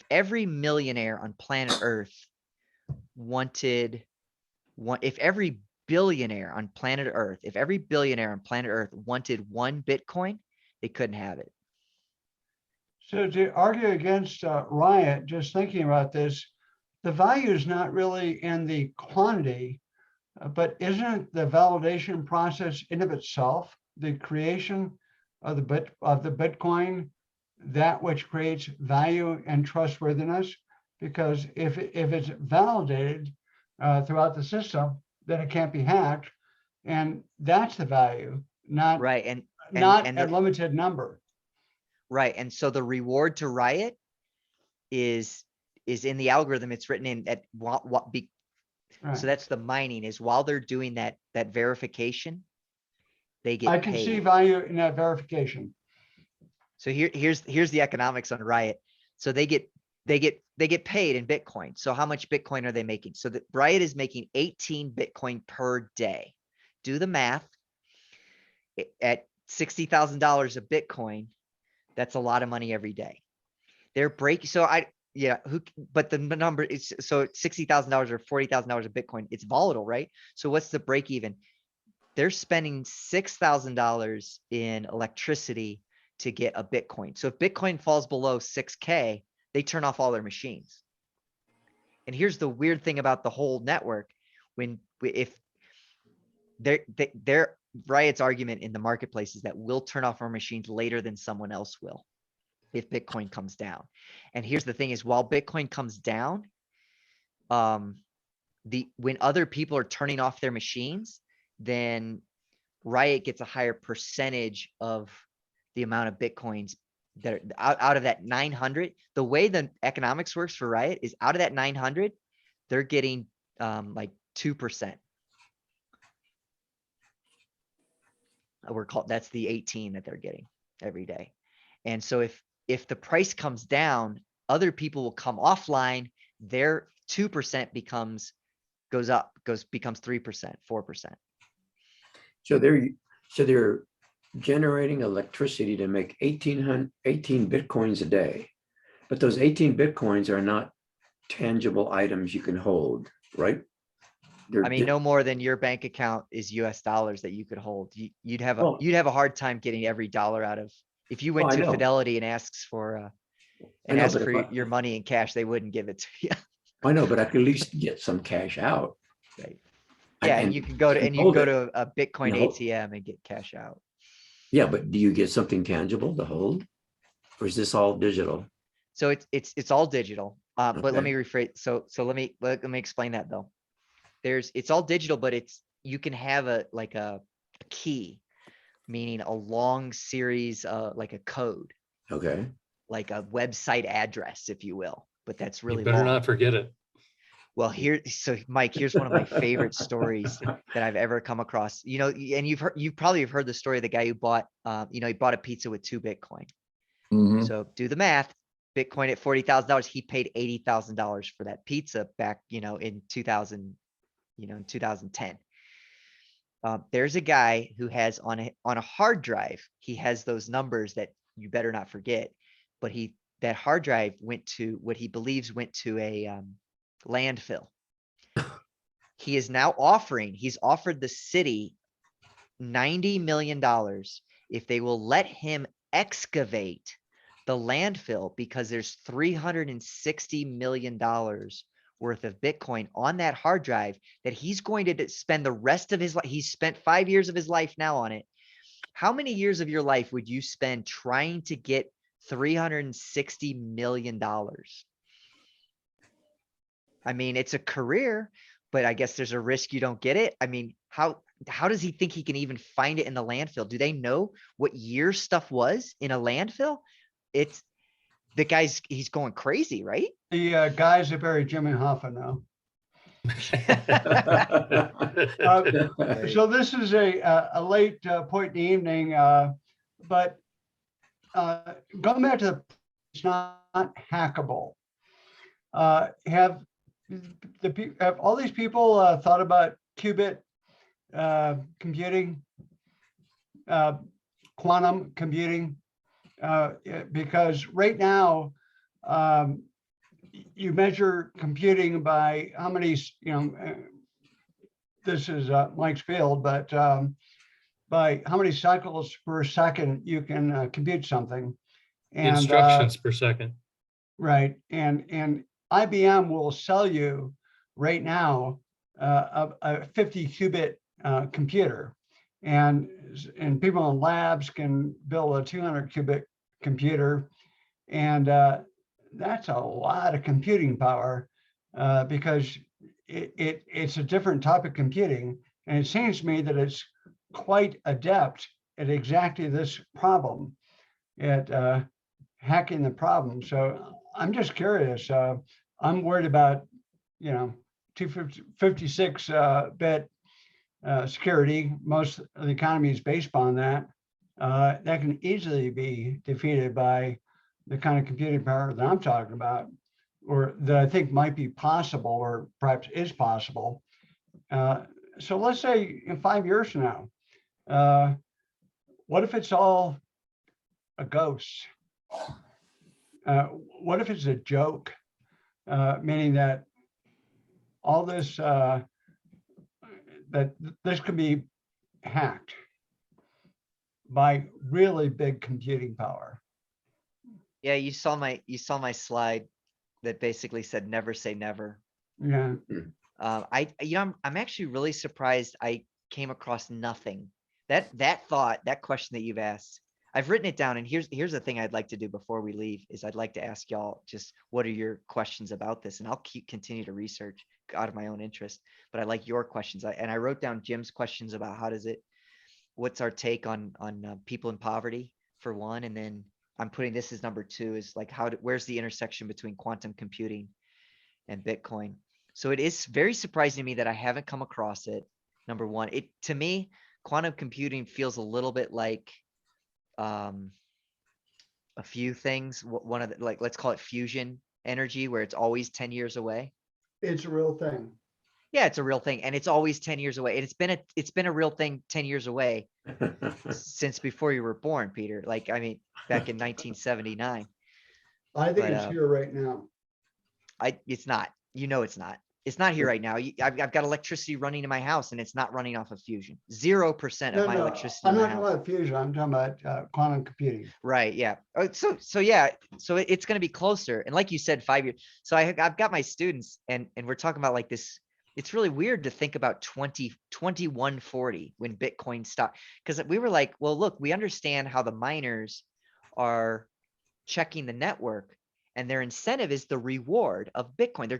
every millionaire on planet Earth if every billionaire on planet Earth wanted one Bitcoin, they couldn't have it. So to argue against Riot, just thinking about this, the value is not really in the quantity, but isn't the validation process in of itself, the creation of the Bitcoin, that which creates value and trustworthiness? Because if it's validated throughout the system, then it can't be hacked, and that's the value, not Right. not and a the, limited number. right. And so the reward to Riot is in the algorithm. It's written in at Right. so that's the mining, is while they're doing that verification, they get I can see paid. value in that verification. So here's the economics on Riot. So they get paid in Bitcoin. So how much Bitcoin are they making? So that Riot is making 18 Bitcoin per day. Do the math. At $60,000 a Bitcoin, that's a lot of money every day. They're breaking. So but the number is, so $60,000 or $40,000 a Bitcoin, it's volatile, right? So what's the break even? They're spending $6,000 in electricity to get a Bitcoin. So if Bitcoin falls below 6K, they turn off all their machines. And here's the weird thing about the whole network. If their Riot's argument in the marketplace is that we'll turn off our machines later than someone else will if Bitcoin comes down. And here's the thing is, while Bitcoin comes down, when other people are turning off their machines, then Riot gets a higher percentage of the amount of Bitcoins that are out of that 900. The way the economics works for Riot is out of that 900, they're getting like 2%. That's the 18 that they're getting every day. And so if the price comes down, other people will come offline, their 2% becomes 3%, 4%. So they're generating electricity to make 18 Bitcoins a day, but those 18 Bitcoins are not tangible items you can hold, right? I mean, no more than your bank account is US dollars that you could hold. You'd have a hard time getting every dollar out of, if you went I to know. Fidelity and asks for your money in cash, they wouldn't give it to you. I know, but I could at least get some cash out. Right. Yeah, and you can go to a Bitcoin No. ATM and get cash out. Yeah, but do you get something tangible to hold? Or is this all digital? So it's all digital. But let Okay. me rephrase. So let me explain that though. It's all digital, but you can have a key. meaning a long series, like a code, Okay. like a website address, if you will, but that's You really better long. not forget it. Well, so Mike, here's one of my favorite stories that I've ever come across. You know, and you probably have heard the story of the guy who bought, he bought a pizza with 2 Bitcoin. Mhm. So do the math. Bitcoin at $40,000, he paid $80,000 for that pizza back, in 2010. There's a guy who has on a hard drive, he has those numbers that you better not forget, but that hard drive went to what he believes went to a landfill. He is now he's offered the city $90 million if they will let him excavate the landfill, because there's $360 million worth of Bitcoin on that hard drive that he's going to spend the rest of his life. He's spent 5 years of his life now on it. How many years of your life would you spend trying to get $360 million? I mean, it's a career, but I guess there's a risk you don't get it. I mean, how does he think he can even find it in the landfill? Do they know what year stuff was in a landfill? It's the guy's, he's going crazy, right? The guys that buried Jimmy Hoffa now. So this is a late point in the evening, but going back to it's not hackable. Have all these people thought about qubit computing, quantum computing? Because right now, you measure computing by how many, this is Mike's field, but by how many cycles per second you can compute something. And Instructions per second. right, and IBM will sell you right now a 50 qubit computer, and people in labs can build a 200 qubit computer, and that's a lot of computing power, because it's a different type of computing, and it seems to me that it's quite adept at exactly this problem, at hacking the problem. So I'm just curious. I'm worried about 256 bit security. Most of the economy is based on that. That can easily be defeated by the kind of computing power that I'm talking about, or that I think might be possible, or perhaps is possible. So let's say in 5 years from now, what if it's all a ghost? What if it's a joke? Meaning that all this, that this could be hacked by really big computing power. Yeah, you saw my slide that basically said never say never. Yeah. I'm actually really surprised I came across nothing. That question that you've asked, I've written it down, and here's the thing I'd like to do before we leave is I'd like to ask y'all just what are your questions about this, and I'll continue to research out of my own interest, but I like your questions. I wrote down Jim's questions about what's our take on people in poverty for one, and then I'm putting this as number 2 is like where's the intersection between quantum computing and Bitcoin. So it is very surprising to me that I haven't come across it. Number 1, to me, quantum computing feels a little bit like a few things. One of the, like, let's call it fusion energy, where it's always 10 years away. It's a real thing. Yeah, it's a real thing, and it's always 10 years away. And it's been a real thing 10 years away since before you were born, Peter. Like, I mean, back in 1979. I think But, it's here right now. It's not. It's not. It's not here right now. I've got electricity running in my house, and it's not running off of fusion. 0% of my electricity I'm in my not talking house. about fusion. I'm talking about quantum computing. Right. Yeah. So yeah. So it's going to be closer. And like you said, 5 years. So I've got my students, and we're talking about like this. It's really weird to think about 2140 when Bitcoin stopped, because we were like, well, look, we understand how the miners are checking the network, and their incentive is the reward of Bitcoin. They're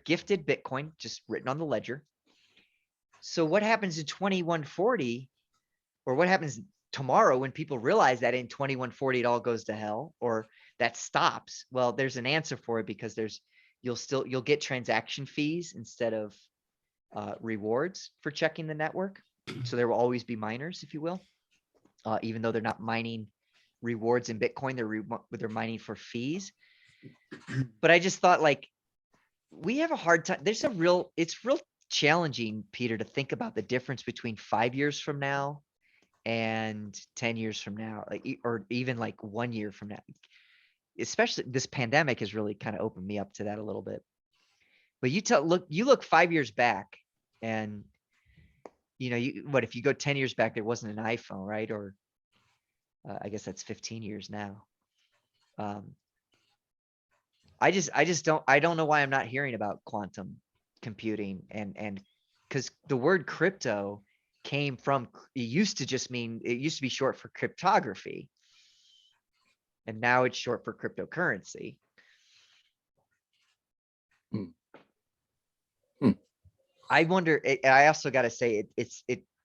gifted Bitcoin just written on the ledger. So what happens in 2140, or what happens tomorrow when people realize that in 2140 it all goes to hell or that stops, well, there's an answer for it because you'll get transaction fees instead of rewards for checking the network. So there will always be miners, if you will, even though they're not mining rewards in Bitcoin, they're mining for fees. But I just thought, like, we have a hard time. It's real challenging, Peter, to think about the difference between 5 years from now and 10 years from now, like, or even like 1 year from now. Especially this pandemic has really kind of opened me up to that a little bit. But you look 5 years back, and if you go 10 years back, there wasn't an iPhone, right? Or I guess that's 15 years now. I don't know why I'm not hearing about quantum computing and because the word crypto came from, it used to be short for cryptography. And now it's short for cryptocurrency. I wonder, I also got to say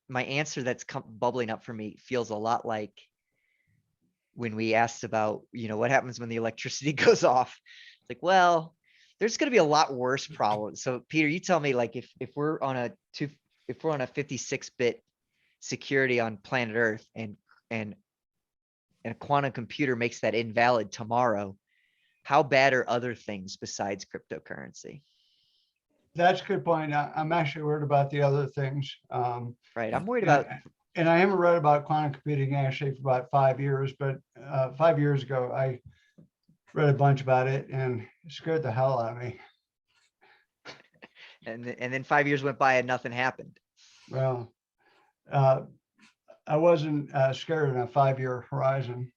my answer that's bubbling up for me feels a lot like when we asked about, what happens when the electricity goes off. It's like, well, there's going to be a lot worse problems. So Peter, you tell me, like, if we're on a 56-bit security on planet Earth and a quantum computer makes that invalid tomorrow, how bad are other things besides cryptocurrency? That's a good point. I'm actually worried about the other things. Right. I'm worried about. And I haven't read about quantum computing actually for about 5 years, but 5 years ago, I read a bunch about it and it scared the hell out of me. And then 5 years went by and nothing happened. Well, I wasn't scared in a 5-year horizon.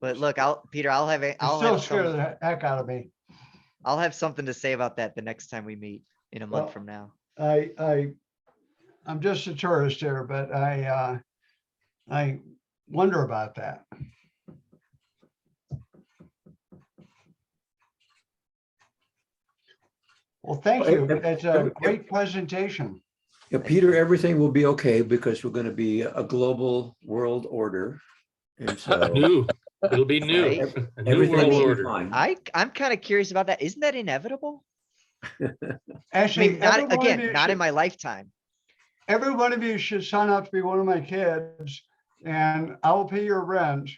But look, Peter, It's still scared the heck out of me. I'll have something to say about that the next time we meet in a month Well, from now. I'm just a tourist here, but I wonder about that. Well, thank you. It's a great presentation. Yeah, Peter, everything will be okay because we're going to be a global world order. And so New. It'll be new. Right? A new everything world will be order. fine. I'm kind of curious about that. Isn't that inevitable? I Actually, mean, not in my lifetime. every one of you should sign up to be one of my kids, and I will pay your rent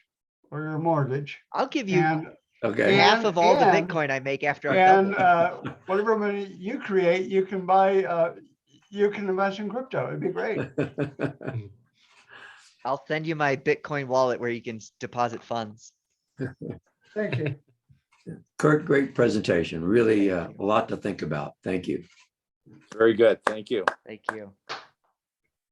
or your mortgage. I'll give you And Okay. half of all the and- Bitcoin I make after I've doubled. whatever money you create, you can buy. You can invest in crypto. It'd be great. I'll send you my Bitcoin wallet where you can deposit funds. Thank you. Kurt, great presentation. Really a lot to think about. Thank you. Very good. Thank you. Thank you.